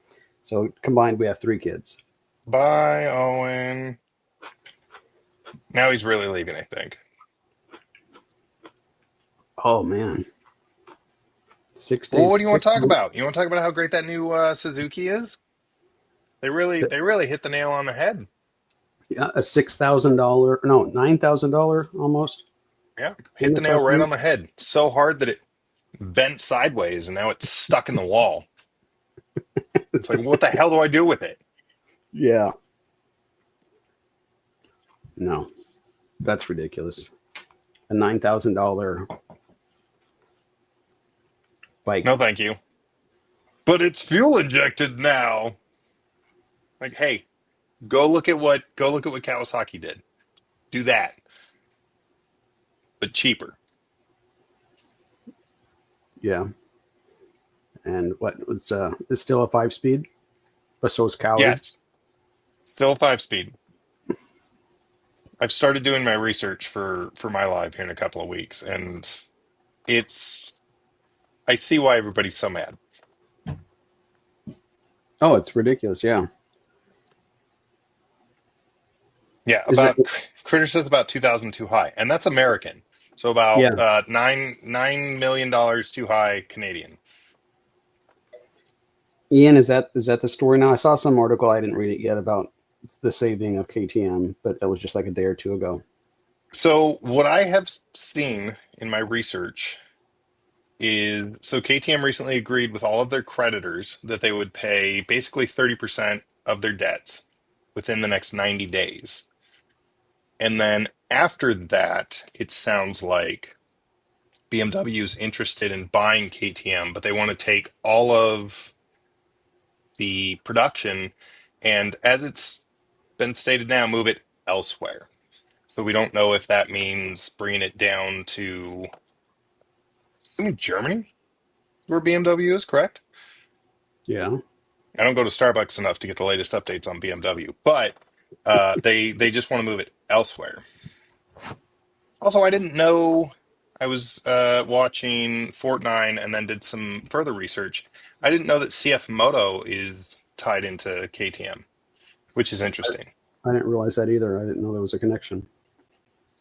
[SPEAKER 1] So combined we have 3 kids.
[SPEAKER 3] Bye, Owen. Now he's really leaving, I think.
[SPEAKER 1] Oh man. 6 days.
[SPEAKER 3] Well, what do you want to talk
[SPEAKER 1] 6
[SPEAKER 3] about? You want to talk about how great that new Suzuki is? They really hit the nail on the head.
[SPEAKER 1] Yeah, a $6,000, no, $9,000 almost.
[SPEAKER 3] Yeah, hit the nail right on the head. So hard that it bent sideways, and now it's stuck in the wall. It's like, what the hell do I do with it?
[SPEAKER 1] Yeah. No, that's ridiculous. A $9,000 bike.
[SPEAKER 3] No, thank you. But it's fuel injected now. Like, hey, go look at what Kawasaki did. Do that, but cheaper.
[SPEAKER 1] Yeah. And what it's still a 5-speed, but so is Cali.
[SPEAKER 3] Yes, still 5-speed. I've started doing my research for my live here in a couple of weeks, and I see why everybody's so mad.
[SPEAKER 1] Oh, it's ridiculous. Yeah.
[SPEAKER 3] Yeah,
[SPEAKER 1] Is
[SPEAKER 3] about
[SPEAKER 1] it-
[SPEAKER 3] Critter says about 2,000 too high, and that's American. So about
[SPEAKER 1] Yeah.
[SPEAKER 3] $9 million too high Canadian.
[SPEAKER 1] Ian, is that the story now? I saw some article, I didn't read it yet, about the saving of KTM, but that was just like a day or two ago.
[SPEAKER 3] So what I have seen in my research is KTM recently agreed with all of their creditors that they would pay basically 30% of their debts within the next 90 days. And then after that, it sounds like BMW is interested in buying KTM, but they want to take all of the production and, as it's been stated now, move it elsewhere. So we don't know if that means bringing it down to Germany, where BMW is, correct?
[SPEAKER 1] Yeah.
[SPEAKER 3] I don't go to Starbucks enough to get the latest updates on BMW, but they just want to move it elsewhere. Also, I didn't know. I was watching Fortnite and then did some further research. I didn't know that CF Moto is tied into KTM, which is interesting.
[SPEAKER 1] I didn't realize that either. I didn't know there was a connection.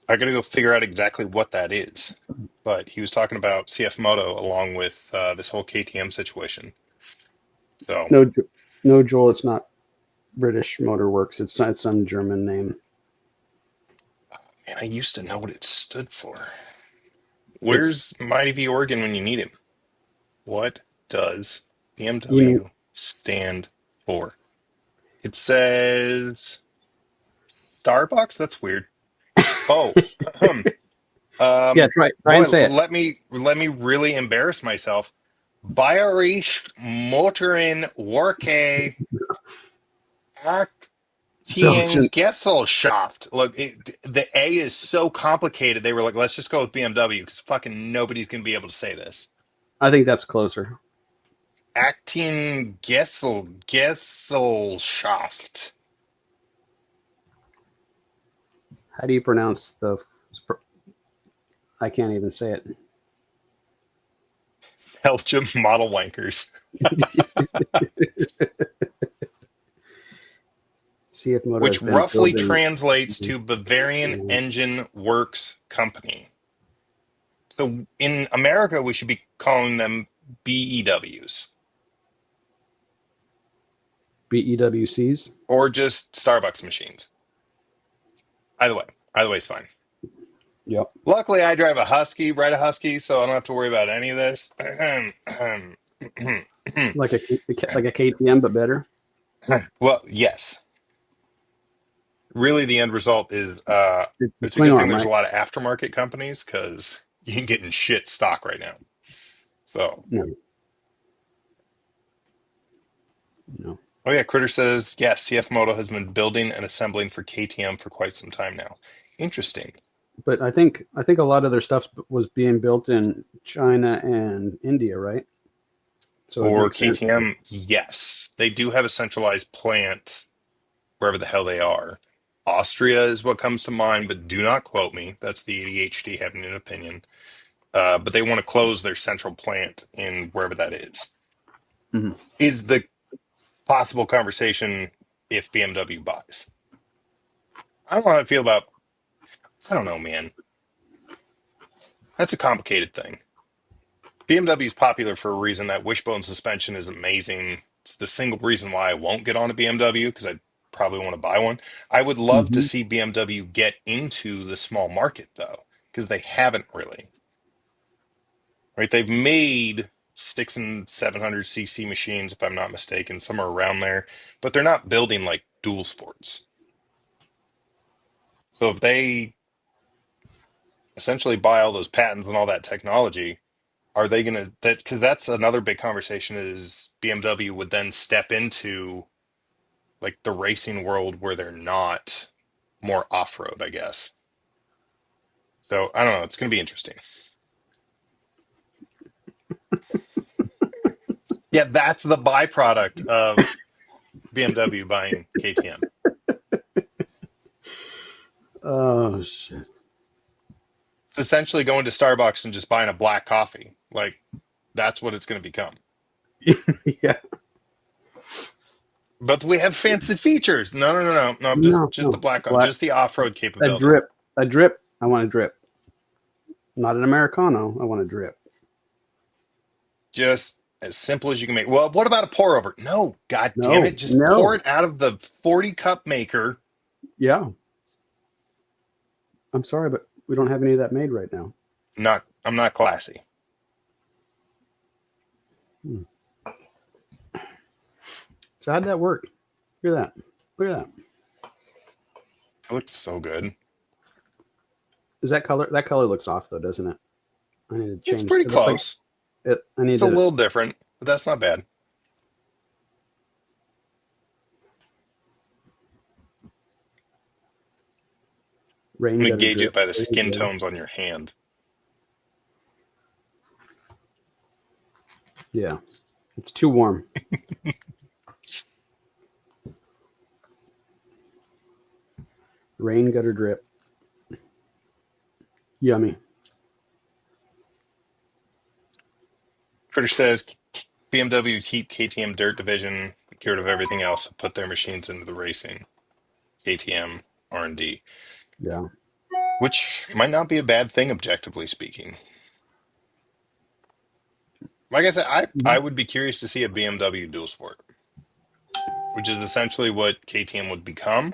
[SPEAKER 3] I got to go figure out exactly what that is. But he was talking about CF Moto along with this whole KTM situation. So,
[SPEAKER 1] No, Joel, it's not British Motor Works. It's some German name.
[SPEAKER 3] man, I used to know what it stood for.
[SPEAKER 1] It's
[SPEAKER 3] Where's MyADV Oregon when you need him? What does
[SPEAKER 1] you
[SPEAKER 3] BMW stand for? It says Starbucks. That's weird. Oh,
[SPEAKER 1] yeah. Try
[SPEAKER 3] boy,
[SPEAKER 1] and say it.
[SPEAKER 3] let me really embarrass myself. Bayerische Motoren Werke
[SPEAKER 1] Belgian.
[SPEAKER 3] Aktiengesellschaft. Look, the A is so complicated. They were like, let's just go with BMW because fucking nobody's gonna be able to say this.
[SPEAKER 1] I think that's closer.
[SPEAKER 3] Aktiengesellschaft.
[SPEAKER 1] How do you pronounce the? I can't even say it.
[SPEAKER 3] Belgium model wankers.
[SPEAKER 1] CF Motor has
[SPEAKER 3] Which
[SPEAKER 1] been
[SPEAKER 3] roughly
[SPEAKER 1] building.
[SPEAKER 3] translates to Bavarian Engine Works Company. So in America, we should be calling them BEWs
[SPEAKER 1] BEWCs.
[SPEAKER 3] or just Starbucks machines. Either way is fine.
[SPEAKER 1] Yep.
[SPEAKER 3] Luckily, I drive a Husky, ride a Husky, so I don't have to worry about any of this.
[SPEAKER 1] Like a KTM, but better.
[SPEAKER 3] Well, yes. Really, the end result is
[SPEAKER 1] It's the
[SPEAKER 3] it's a
[SPEAKER 1] swing
[SPEAKER 3] good thing
[SPEAKER 1] arm,
[SPEAKER 3] there's
[SPEAKER 1] right?
[SPEAKER 3] a lot of aftermarket companies because you can get in shit stock right now. So,
[SPEAKER 1] No. No.
[SPEAKER 3] oh yeah, Critter says, yes, CF Moto has been building and assembling for KTM for quite some time now. Interesting.
[SPEAKER 1] But I think a lot of their stuff was being built in China and India, right? So it
[SPEAKER 3] For
[SPEAKER 1] makes sense.
[SPEAKER 3] KTM, yes, they do have a centralized plant wherever the hell they are. Austria is what comes to mind, but do not quote me. That's the ADHD having an opinion. But they want to close their central plant in wherever that is.
[SPEAKER 1] Mhm.
[SPEAKER 3] Is the possible conversation if BMW buys? I don't know how I feel about. I don't know, man. That's a complicated thing. BMW is popular for a reason. That wishbone suspension is amazing. It's the single reason why I won't get on a BMW because I probably want to buy one. I would love to
[SPEAKER 1] Mhm.
[SPEAKER 3] see BMW get into the small market though, because they haven't really. Right? They've made 600 and 700 cc machines, if I'm not mistaken, somewhere around there, but they're not building like dual sports. So if they essentially buy all those patents and all that technology, are they going to that? Because that's another big conversation. Is BMW would then step into like the racing world where they're not more off-road, I guess. So I don't know. It's going to be interesting. Yeah, that's the byproduct of BMW buying KTM.
[SPEAKER 1] Oh shit.
[SPEAKER 3] It's essentially going to Starbucks and just buying a black coffee. Like that's what it's going to become.
[SPEAKER 1] Yeah.
[SPEAKER 3] But we have fancy features. No.
[SPEAKER 1] No.
[SPEAKER 3] Just the
[SPEAKER 1] No.
[SPEAKER 3] black,
[SPEAKER 1] Black.
[SPEAKER 3] just the off-road
[SPEAKER 1] A
[SPEAKER 3] capability.
[SPEAKER 1] drip. A drip. I want a drip. Not an Americano. I want a drip.
[SPEAKER 3] Just as simple as you can make. Well, what about a pour over? No, god damn
[SPEAKER 1] No.
[SPEAKER 3] it. Just pour
[SPEAKER 1] No.
[SPEAKER 3] it out of the 40 cup maker.
[SPEAKER 1] Yeah. I'm sorry, but we don't have any of that made right now.
[SPEAKER 3] I'm not classy.
[SPEAKER 1] So how'd that work? Look at that. Look at that.
[SPEAKER 3] It looks so good.
[SPEAKER 1] Is that color? That color looks off though, doesn't it? I need to change.
[SPEAKER 3] It's pretty
[SPEAKER 1] it looks like
[SPEAKER 3] close.
[SPEAKER 1] I need
[SPEAKER 3] It's a
[SPEAKER 1] to.
[SPEAKER 3] little different, but that's not bad.
[SPEAKER 1] Rain
[SPEAKER 3] I'm going to
[SPEAKER 1] gutter
[SPEAKER 3] gauge
[SPEAKER 1] drip.
[SPEAKER 3] it by the
[SPEAKER 1] Rain
[SPEAKER 3] skin
[SPEAKER 1] gutter.
[SPEAKER 3] tones on your hand.
[SPEAKER 1] Yeah, it's too warm. Rain gutter drip. Yummy.
[SPEAKER 3] Critter says BMW keep KTM dirt division, get rid of everything else, and put their machines into the racing. KTM R&D,
[SPEAKER 1] Yeah.
[SPEAKER 3] which might not be a bad thing objectively speaking. Like I said, I would be curious to see a BMW dual sport, which is essentially what KTM would become.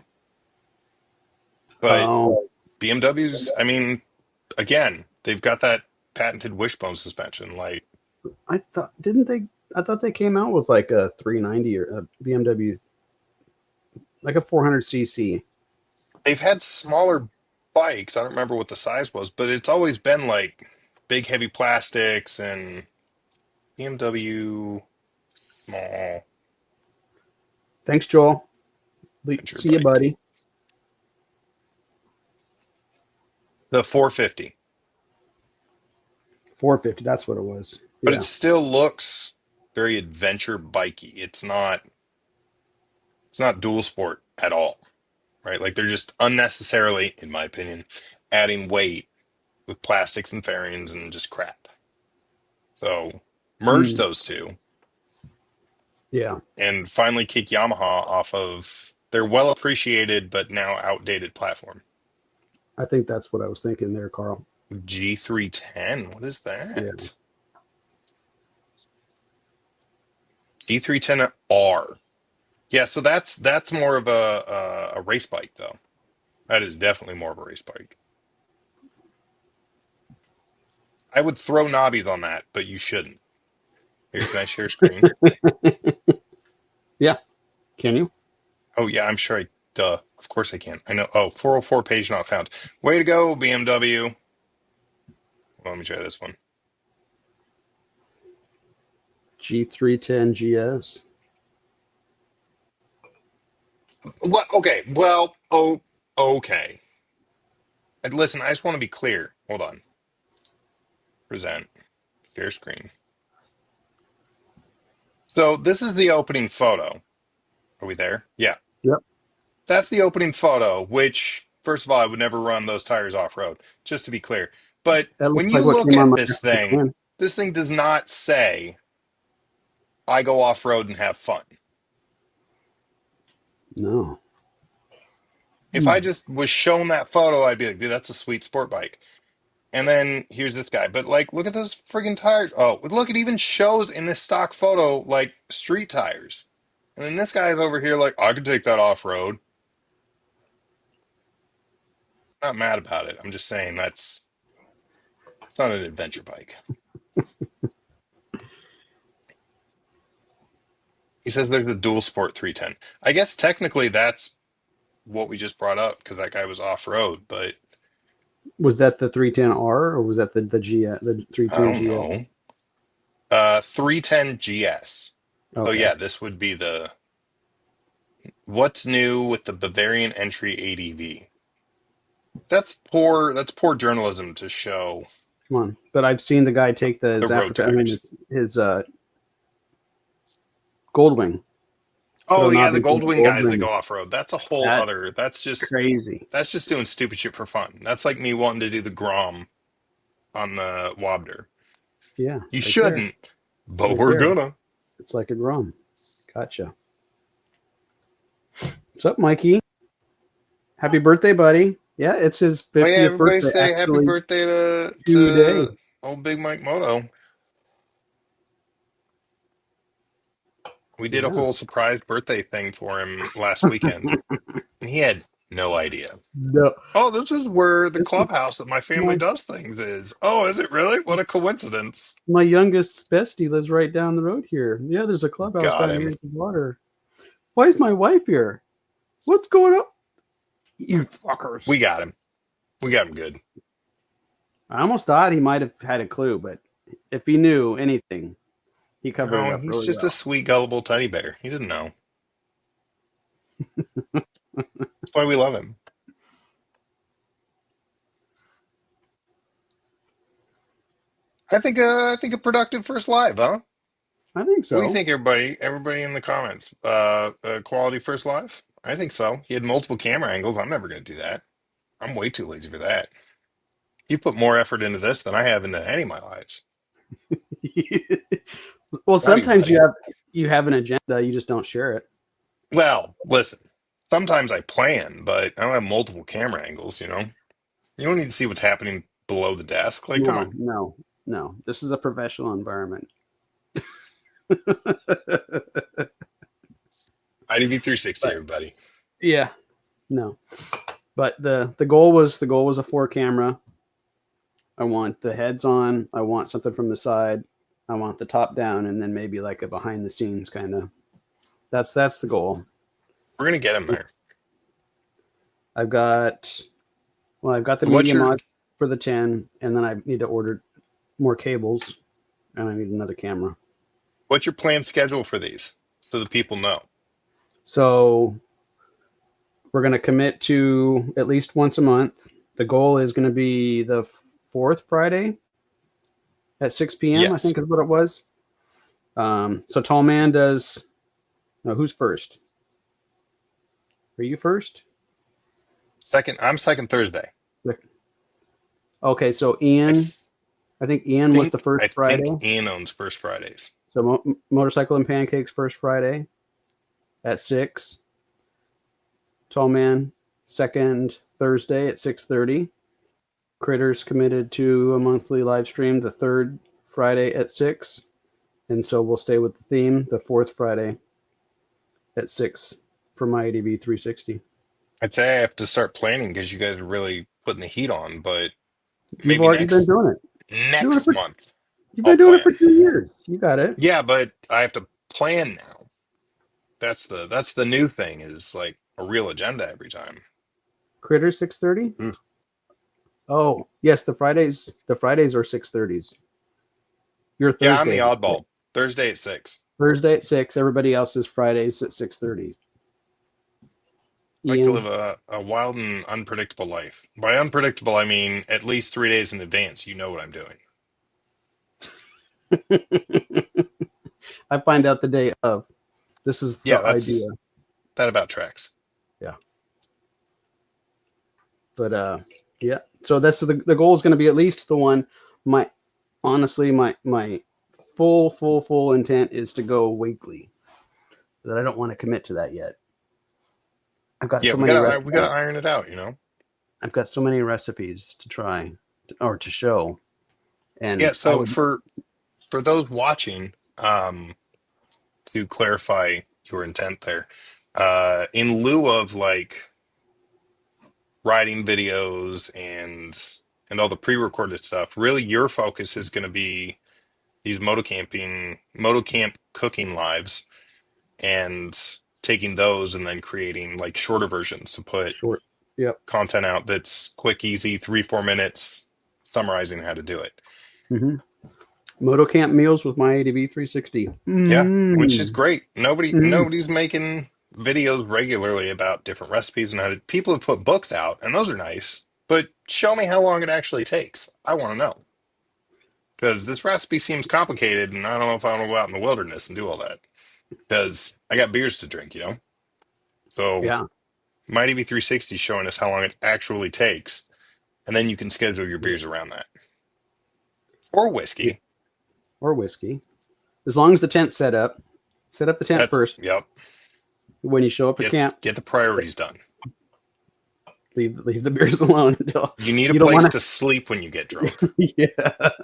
[SPEAKER 3] But
[SPEAKER 1] Oh,
[SPEAKER 3] BMW's, I mean, again, they've got that patented wishbone suspension. Like
[SPEAKER 1] I thought didn't they? I thought they came out with like a 390 or a BMW, like a 400cc.
[SPEAKER 3] they've had smaller bikes. I don't remember what the size was, but it's always been like big heavy plastics and BMW small
[SPEAKER 1] Thanks, Joel.
[SPEAKER 3] adventure
[SPEAKER 1] See you,
[SPEAKER 3] bike.
[SPEAKER 1] buddy.
[SPEAKER 3] The 450.
[SPEAKER 1] 450. That's what it was.
[SPEAKER 3] But
[SPEAKER 1] Yeah.
[SPEAKER 3] it still looks very adventure bikey. It's not dual sport at all. Right? Like they're just unnecessarily, in my opinion, adding weight with plastics and fairings and just crap. So merge those two.
[SPEAKER 1] Yeah.
[SPEAKER 3] And finally kick Yamaha off of their well appreciated but now outdated platform.
[SPEAKER 1] I think that's what I was thinking there, Carl.
[SPEAKER 3] G310. What is that?
[SPEAKER 1] Yeah.
[SPEAKER 3] G310R. Yeah, so that's more of a race bike though. That is definitely more of a race bike. I would throw knobbies on that, but you shouldn't. Here, can I share screen?
[SPEAKER 1] Yeah. Can you?
[SPEAKER 3] Oh yeah, I'm sure duh. Of course I can. I know. Oh, 404 page not found. Way to go, BMW. Well, let me try this one.
[SPEAKER 1] G310 GS.
[SPEAKER 3] What? Okay. Well, oh, okay. And listen, I just want to be clear. Hold on. Present. Share screen. So this is the opening photo. Are we there? Yeah.
[SPEAKER 1] Yep.
[SPEAKER 3] That's the opening photo, which, first of all, I would never run those tires off-road, just to be clear. But
[SPEAKER 1] That
[SPEAKER 3] when
[SPEAKER 1] looks
[SPEAKER 3] you
[SPEAKER 1] like what
[SPEAKER 3] look
[SPEAKER 1] came on
[SPEAKER 3] at
[SPEAKER 1] my
[SPEAKER 3] this thing does not say, I go off-road and have fun.
[SPEAKER 1] No.
[SPEAKER 3] If I just was shown that photo, I'd be like, dude, that's a sweet sport bike. And then here's this guy. But like, look at those friggin' tires. Oh, look, it even shows in this stock photo, like street tires. And then this guy's over here like, I could take that off-road. Not mad about it. I'm just saying it's not an adventure bike. He says there's a dual sport 310. I guess technically that's what we just brought up because that guy was off-road, but
[SPEAKER 1] Was that the 310R or was that the GS, the
[SPEAKER 3] I
[SPEAKER 1] 310
[SPEAKER 3] don't
[SPEAKER 1] GS?
[SPEAKER 3] know. 310 GS. So
[SPEAKER 1] Okay.
[SPEAKER 3] yeah, this would be the what's new with the Bavarian entry ADV. That's poor journalism to show
[SPEAKER 1] Come on. But I've seen the guy take
[SPEAKER 3] the
[SPEAKER 1] his
[SPEAKER 3] road
[SPEAKER 1] Africa. I mean,
[SPEAKER 3] tires.
[SPEAKER 1] his Goldwing.
[SPEAKER 3] Oh
[SPEAKER 1] Throw
[SPEAKER 3] yeah, the
[SPEAKER 1] knobbies in
[SPEAKER 3] Goldwing guys that
[SPEAKER 1] Goldwing.
[SPEAKER 3] go off-road. That's a whole
[SPEAKER 1] That's
[SPEAKER 3] other.
[SPEAKER 1] crazy.
[SPEAKER 3] That's just doing stupid shit for fun. That's like me wanting to do the Grom on the Wobder.
[SPEAKER 1] Yeah.
[SPEAKER 3] You
[SPEAKER 1] right
[SPEAKER 3] shouldn't, but
[SPEAKER 1] Right
[SPEAKER 3] we're
[SPEAKER 1] there.
[SPEAKER 3] gonna.
[SPEAKER 1] It's like a Grom. Gotcha. What's up, Mikey? Happy birthday, buddy. Yeah, it's his 50th
[SPEAKER 3] Oh yeah, everybody
[SPEAKER 1] birthday.
[SPEAKER 3] say happy
[SPEAKER 1] Actually,
[SPEAKER 3] birthday
[SPEAKER 1] today.
[SPEAKER 3] to old Big Mike Moto. We did a
[SPEAKER 1] Yeah.
[SPEAKER 3] whole surprise birthday thing for him last weekend. And he had no idea.
[SPEAKER 1] No.
[SPEAKER 3] Oh, this is where the
[SPEAKER 1] This is
[SPEAKER 3] clubhouse that my family
[SPEAKER 1] my-
[SPEAKER 3] does things is. Oh, is it really? What a coincidence.
[SPEAKER 1] My youngest bestie lives right down the road here. Yeah, there's a clubhouse
[SPEAKER 3] Got
[SPEAKER 1] down
[SPEAKER 3] him.
[SPEAKER 1] here at the water. Why is my wife here? What's going on? You fuckers.
[SPEAKER 3] We got him. We got him good.
[SPEAKER 1] I almost thought he might have had a clue, but if he knew anything, he covered it
[SPEAKER 3] No,
[SPEAKER 1] up
[SPEAKER 3] he's
[SPEAKER 1] really
[SPEAKER 3] just a
[SPEAKER 1] well.
[SPEAKER 3] sweet, gullible teddy bear. He doesn't know. That's why we love him. I think a productive first live, huh?
[SPEAKER 1] I think
[SPEAKER 3] What do you
[SPEAKER 1] so.
[SPEAKER 3] think, everybody? Everybody in the comments. Quality first live? I think so. He had multiple camera angles. I'm never going to do that. I'm way too lazy for that. You put more effort into this than I have into any of my lives.
[SPEAKER 1] Well,
[SPEAKER 3] Not you,
[SPEAKER 1] sometimes
[SPEAKER 3] buddy.
[SPEAKER 1] you have an agenda, you just don't share it.
[SPEAKER 3] Well, listen. Sometimes I plan, but I don't have multiple camera angles, you know? You don't need to see what's happening below the desk. Like, come on.
[SPEAKER 1] No. This is a professional environment.
[SPEAKER 3] IDV360,
[SPEAKER 1] But
[SPEAKER 3] everybody.
[SPEAKER 1] yeah, no. But the goal was a 4 camera. I want the heads on. I want something from the side. I want the top down, and then maybe like a behind the scenes kind of. That's the goal.
[SPEAKER 3] We're going to get him there.
[SPEAKER 1] I've got I've got the
[SPEAKER 3] So what's
[SPEAKER 1] media
[SPEAKER 3] your
[SPEAKER 1] mod for the 10, and then I need to order more cables, and I need another camera.
[SPEAKER 3] planned schedule for these so the people know?
[SPEAKER 1] So we're going to commit to at least once a month. The goal is going to be the fourth Friday at 6 p.m. I
[SPEAKER 3] Yes.
[SPEAKER 1] think is what it was. So Tall Man does. No, who's first? Are you first?
[SPEAKER 3] I'm second Thursday.
[SPEAKER 1] Okay, so
[SPEAKER 3] I
[SPEAKER 1] Ian. I think Ian was the first
[SPEAKER 3] I
[SPEAKER 1] Friday.
[SPEAKER 3] think Ian owns first Fridays.
[SPEAKER 1] So Motorcycle and Pancakes first Friday at 6. Tall Man second Thursday at 6:30. Critters committed to a monthly live stream the third Friday at 6. And so we'll stay with the theme the fourth Friday at 6 for MyADV360.
[SPEAKER 3] I'd say I have to start planning because you guys are really putting the heat on, but
[SPEAKER 1] You've
[SPEAKER 3] maybe
[SPEAKER 1] already been doing it. Doing it
[SPEAKER 3] next
[SPEAKER 1] for
[SPEAKER 3] month
[SPEAKER 1] You've
[SPEAKER 3] I'll
[SPEAKER 1] been doing it for
[SPEAKER 3] plan.
[SPEAKER 1] 2 years. You got it.
[SPEAKER 3] Yeah, but I have to plan now. That's the new thing is like a real agenda every time.
[SPEAKER 1] Critters 6:30.
[SPEAKER 3] Mm.
[SPEAKER 1] Oh yes, the Fridays are 6:30s. Your
[SPEAKER 3] Yeah, I'm the
[SPEAKER 1] Thursdays at 6.
[SPEAKER 3] oddball. Thursday at 6.
[SPEAKER 1] Thursday at 6. Everybody else is Fridays at 6:30.
[SPEAKER 3] I like to live
[SPEAKER 1] Ian.
[SPEAKER 3] a wild and unpredictable life. By unpredictable, I mean at least 3 days in advance. You know what I'm doing.
[SPEAKER 1] I find out the day of. This is
[SPEAKER 3] Yeah,
[SPEAKER 1] the idea.
[SPEAKER 3] that about tracks.
[SPEAKER 1] Yeah. But yeah. So that's the goal is going to be at least the one. My honestly, my full intent is to go weekly. That I don't want to commit to that yet. I've got
[SPEAKER 3] Yeah,
[SPEAKER 1] so many
[SPEAKER 3] we gotta iron it out, you know.
[SPEAKER 1] I've got so many recipes to try or to show,
[SPEAKER 3] Yeah,
[SPEAKER 1] and I
[SPEAKER 3] so
[SPEAKER 1] would.
[SPEAKER 3] for those watching, to clarify your intent there, in lieu of like writing videos and all the pre-recorded stuff, really your focus is going to be these motocamp cooking lives and taking those and then creating like shorter versions to put
[SPEAKER 1] Short. Yep.
[SPEAKER 3] content out that's quick, easy, 3-4 minutes, summarizing how to do it.
[SPEAKER 1] Mm-hmm. Motocamp meals with MyADV360.
[SPEAKER 3] Yeah, which is
[SPEAKER 1] Mm.
[SPEAKER 3] great.
[SPEAKER 1] Mm.
[SPEAKER 3] Nobody's making videos regularly about different recipes and how to, people have put books out, and those are nice. But show me how long it actually takes. I want to know because this recipe seems complicated, and I don't know if I want to go out in the wilderness and do all that because I got beers to drink, you know. So
[SPEAKER 1] Yeah.
[SPEAKER 3] MyDV360 is showing us how long it actually takes, and then you can schedule your beers around that or
[SPEAKER 1] Yeah.
[SPEAKER 3] whiskey.
[SPEAKER 1] Or whiskey, as long as the tent's set up. Set up the tent
[SPEAKER 3] That's
[SPEAKER 1] first.
[SPEAKER 3] yep.
[SPEAKER 1] When you show up at camp,
[SPEAKER 3] Get the priorities done.
[SPEAKER 1] leave the beers alone until
[SPEAKER 3] You need a
[SPEAKER 1] you don't
[SPEAKER 3] place
[SPEAKER 1] want
[SPEAKER 3] to sleep when you get drunk.
[SPEAKER 1] to. Yeah.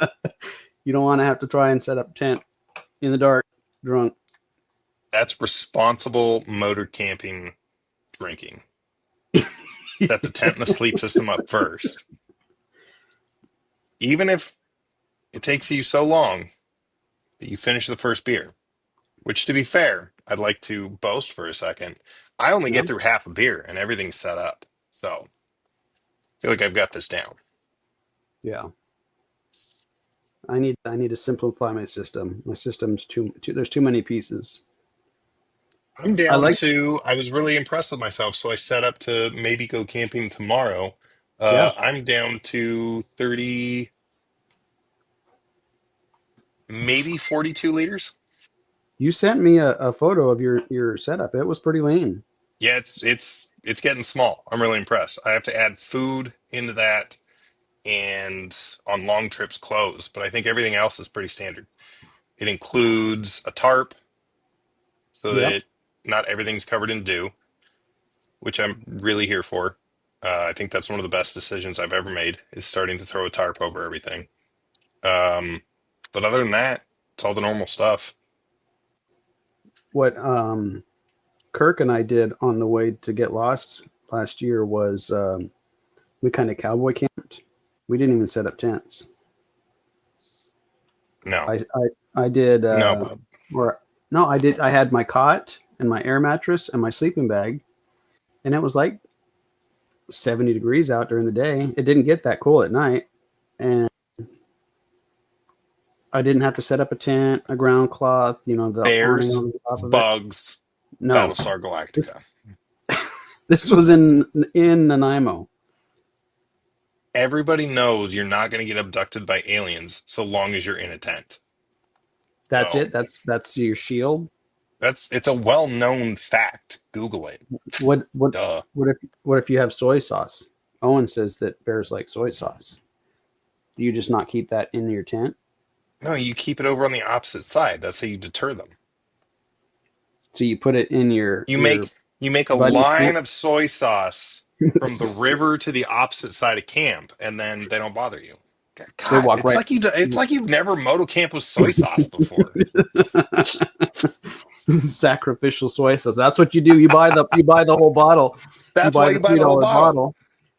[SPEAKER 1] You don't want to have to try and set up a tent in the dark, drunk.
[SPEAKER 3] That's responsible motor camping drinking. Set the tent and the sleep system up first. Even if it takes you so long that you finish the first beer, which to be fair, I'd like to boast for a second. I only
[SPEAKER 1] Yeah.
[SPEAKER 3] get through half a beer and everything's set up. So I feel like I've got this down.
[SPEAKER 1] Yeah. I need to simplify my system. My system's too there's too many pieces.
[SPEAKER 3] I'm
[SPEAKER 1] I
[SPEAKER 3] down
[SPEAKER 1] like
[SPEAKER 3] to, I was really impressed with myself, so I set up to maybe go camping tomorrow.
[SPEAKER 1] yeah.
[SPEAKER 3] I'm down to 30, maybe 42 liters.
[SPEAKER 1] You sent me a photo of your setup. It was pretty lean.
[SPEAKER 3] Yeah, it's getting small. I'm really impressed. I have to add food into that and on long trips clothes, but I think everything else is pretty standard. It includes a tarp so
[SPEAKER 1] Yep.
[SPEAKER 3] that not everything's covered in dew, which I'm really here for. I think that's one of the best decisions I've ever made is starting to throw a tarp over everything. Um, but other than that, it's all the normal stuff.
[SPEAKER 1] What Kirk and I did on the way to get lost last year was we kind of cowboy camped. We didn't even set up tents.
[SPEAKER 3] No,
[SPEAKER 1] I did
[SPEAKER 3] no, Bob.
[SPEAKER 1] or no, I did. I had my cot and my air mattress and my sleeping bag, and it was like 70 degrees out during the day. It didn't get that cool at night, and I didn't have to set up a tent, a ground cloth, the awning
[SPEAKER 3] Bears,
[SPEAKER 1] on the top of it.
[SPEAKER 3] bugs,
[SPEAKER 1] No,
[SPEAKER 3] Battlestar Galactica.
[SPEAKER 1] this was in Nanaimo.
[SPEAKER 3] Everybody knows you're not going to get abducted by aliens so long as you're in a tent.
[SPEAKER 1] That's
[SPEAKER 3] So
[SPEAKER 1] it. That's your shield.
[SPEAKER 3] it's a well-known fact. Google it.
[SPEAKER 1] What
[SPEAKER 3] Duh.
[SPEAKER 1] what if you have soy sauce? Owen says that bears like soy sauce. Do you just not keep that in your tent?
[SPEAKER 3] No, you keep it over on the opposite side. That's how you deter them.
[SPEAKER 1] So you put it in your
[SPEAKER 3] You make a
[SPEAKER 1] buddy's
[SPEAKER 3] line
[SPEAKER 1] tent?
[SPEAKER 3] of soy sauce from the river to the opposite side of camp, and then they don't bother you.
[SPEAKER 1] They
[SPEAKER 3] God,
[SPEAKER 1] walk right.
[SPEAKER 3] it's like you've never motocamp with soy sauce before.
[SPEAKER 1] Sacrificial soy sauce. That's what you do. You buy the whole bottle.
[SPEAKER 3] That's why you buy the whole
[SPEAKER 1] $3
[SPEAKER 3] bottle.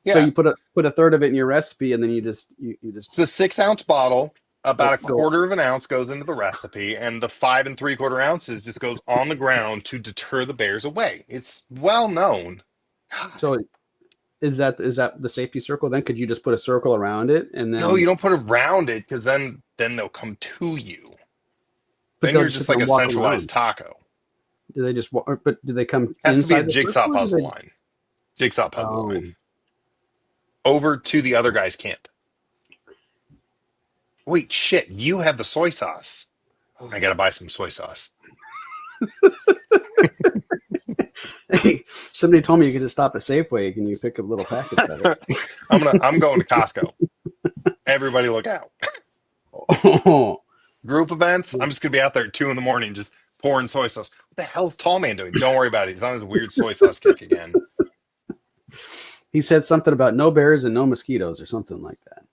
[SPEAKER 1] So
[SPEAKER 3] Yeah,
[SPEAKER 1] you put a third of it in your recipe, and then you just
[SPEAKER 3] it's a 6-ounce bottle. About a
[SPEAKER 1] Go.
[SPEAKER 3] quarter of an ounce goes into the recipe, and the 5 3/4 ounces just goes on the ground to deter the bears away. It's well known.
[SPEAKER 1] So is that the safety circle? Then could you just put a circle around it and then?
[SPEAKER 3] No, you don't put it around it because then they'll come to you.
[SPEAKER 1] But
[SPEAKER 3] Then
[SPEAKER 1] they'll
[SPEAKER 3] you're just like a
[SPEAKER 1] walk
[SPEAKER 3] centralized
[SPEAKER 1] around.
[SPEAKER 3] taco.
[SPEAKER 1] Do they just walk? But do they come
[SPEAKER 3] Has to be a
[SPEAKER 1] inside the
[SPEAKER 3] jigsaw
[SPEAKER 1] circle, or do
[SPEAKER 3] puzzle
[SPEAKER 1] they-
[SPEAKER 3] line. Jigsaw puzzle
[SPEAKER 1] Oh.
[SPEAKER 3] line. Over to the other guy's camp. Wait, shit, you have the soy sauce. I gotta buy some soy sauce.
[SPEAKER 1] Hey, somebody told me you could just stop at Safeway and you pick up little packets of it.
[SPEAKER 3] I'm going to Costco. Everybody look out.
[SPEAKER 1] Oh,
[SPEAKER 3] Group events, I'm just gonna be out there at 2 a.m. just pouring soy sauce. What the hell's Tall Man doing? Don't worry about it. He's on his weird soy sauce kick again.
[SPEAKER 1] he said something about no bears and no mosquitoes or something like that.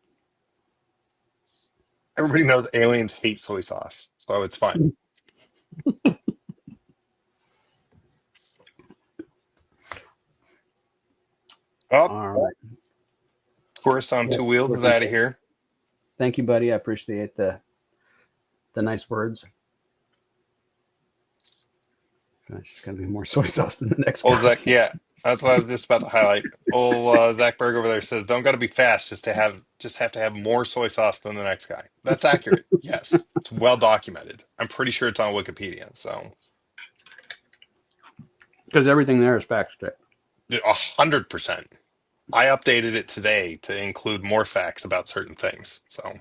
[SPEAKER 3] Everybody knows aliens hate soy sauce, so it's fine. Oh,
[SPEAKER 1] All right.
[SPEAKER 3] Squirrest on 2 wheels is out of here.
[SPEAKER 1] Thank you, buddy. I appreciate the nice words. Gosh, there's got to be more soy sauce than the next
[SPEAKER 3] Old
[SPEAKER 1] guy.
[SPEAKER 3] Zach, yeah, that's what I was just about to highlight. Old Zach Berg over there says, "Don't got to be fast, just have to have more soy sauce than the next guy." That's accurate. Yes, it's well documented. I'm pretty sure it's on Wikipedia. So
[SPEAKER 1] Because everything there is fact checked.
[SPEAKER 3] 100%. I updated it today to include more facts about certain things. So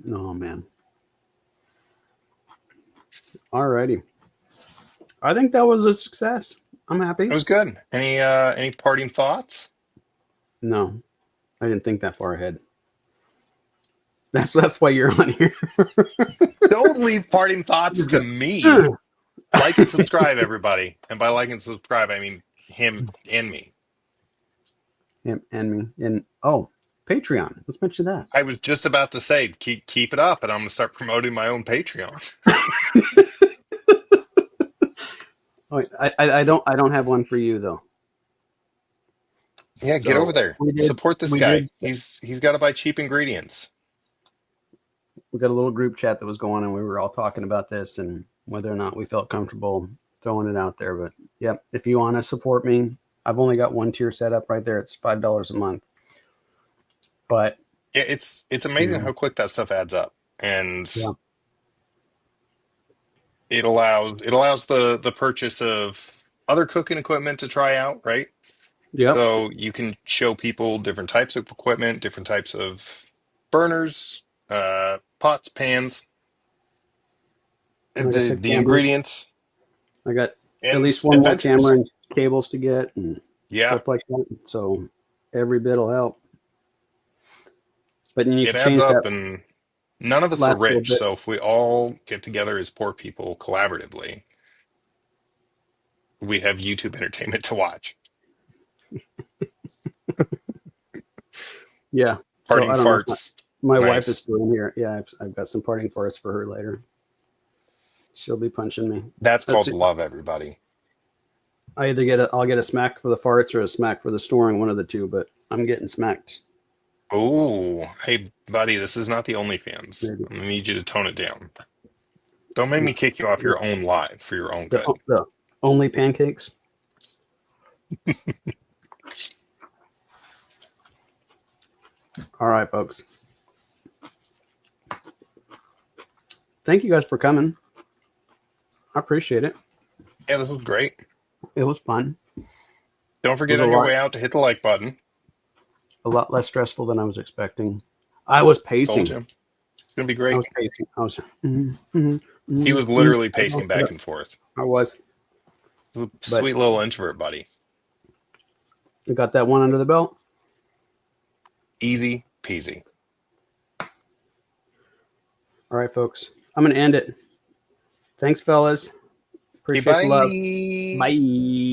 [SPEAKER 1] Oh man. All righty. I think that was a success. I'm happy.
[SPEAKER 3] it was good. Any parting thoughts?
[SPEAKER 1] No, I didn't think that far ahead. That's why you're on here.
[SPEAKER 3] Don't leave parting thoughts to me. Like and subscribe, everybody. And by like and subscribe, I mean him and me.
[SPEAKER 1] Him and me. And Patreon. Let's mention that.
[SPEAKER 3] I was just about to say, keep it up, and I'm going to start promoting my own Patreon.
[SPEAKER 1] Oh, I don't have one for you though.
[SPEAKER 3] Yeah, get
[SPEAKER 1] So,
[SPEAKER 3] over there. Support this guy. He's got to buy cheap ingredients.
[SPEAKER 1] We got a little group chat that was going on. We were all talking about this and whether or not we felt comfortable throwing it out there. But yep, if you want to support me, I've only got one tier set up right there. It's $5 a month. But
[SPEAKER 3] Yeah, it's amazing
[SPEAKER 1] mm,
[SPEAKER 3] how quick that stuff adds up, and
[SPEAKER 1] yeah,
[SPEAKER 3] it allows the purchase of other cooking equipment to try out, right?
[SPEAKER 1] yep.
[SPEAKER 3] So you can show people different types of equipment, different types of burners, pots, pans,
[SPEAKER 1] Like I said,
[SPEAKER 3] the
[SPEAKER 1] cameras.
[SPEAKER 3] ingredients,
[SPEAKER 1] I got at
[SPEAKER 3] and
[SPEAKER 1] least one more camera
[SPEAKER 3] adventures.
[SPEAKER 1] and cables to get and
[SPEAKER 3] Yeah,
[SPEAKER 1] stuff like that. So every bit will help. But then you
[SPEAKER 3] it
[SPEAKER 1] can
[SPEAKER 3] adds
[SPEAKER 1] change that
[SPEAKER 3] up, and none of us are
[SPEAKER 1] last little
[SPEAKER 3] rich,
[SPEAKER 1] bit.
[SPEAKER 3] so if we all get together as poor people collaboratively, we have YouTube entertainment to watch.
[SPEAKER 1] Yeah. So
[SPEAKER 3] Parting
[SPEAKER 1] I don't know.
[SPEAKER 3] farts.
[SPEAKER 1] My wife is
[SPEAKER 3] Nice.
[SPEAKER 1] still in here. Yeah, I've got some parting parts for her later. She'll be punching me.
[SPEAKER 3] That's
[SPEAKER 1] That's
[SPEAKER 3] called
[SPEAKER 1] it.
[SPEAKER 3] love, everybody.
[SPEAKER 1] I'll get a smack for the farts or a smack for the snoring, one of the two. But I'm getting smacked.
[SPEAKER 3] Oh, hey, buddy, this is not the OnlyFans.
[SPEAKER 1] Maybe.
[SPEAKER 3] I'm gonna need you to tone it down. Don't make me
[SPEAKER 1] No,
[SPEAKER 3] kick you off
[SPEAKER 1] the,
[SPEAKER 3] your own live for your own good.
[SPEAKER 1] the only pancakes. All right, folks. Thank you guys for coming. I appreciate it.
[SPEAKER 3] Yeah, this was great.
[SPEAKER 1] It was fun.
[SPEAKER 3] Don't
[SPEAKER 1] It
[SPEAKER 3] forget
[SPEAKER 1] was a
[SPEAKER 3] on your
[SPEAKER 1] lot,
[SPEAKER 3] way out to hit the like button.
[SPEAKER 1] a lot less stressful than I was expecting. I was
[SPEAKER 3] Told
[SPEAKER 1] pacing.
[SPEAKER 3] you. It's gonna be
[SPEAKER 1] I
[SPEAKER 3] great.
[SPEAKER 1] was pacing. I was.
[SPEAKER 3] He was literally pacing back and forth.
[SPEAKER 1] I was, but
[SPEAKER 3] Sweet little introvert, buddy.
[SPEAKER 1] I got that one under the belt.
[SPEAKER 3] Easy peasy.
[SPEAKER 1] All right, folks. I'm gonna end it. Thanks, fellas.
[SPEAKER 3] Okay,
[SPEAKER 1] Appreciate the love.
[SPEAKER 3] bye.
[SPEAKER 1] Bye.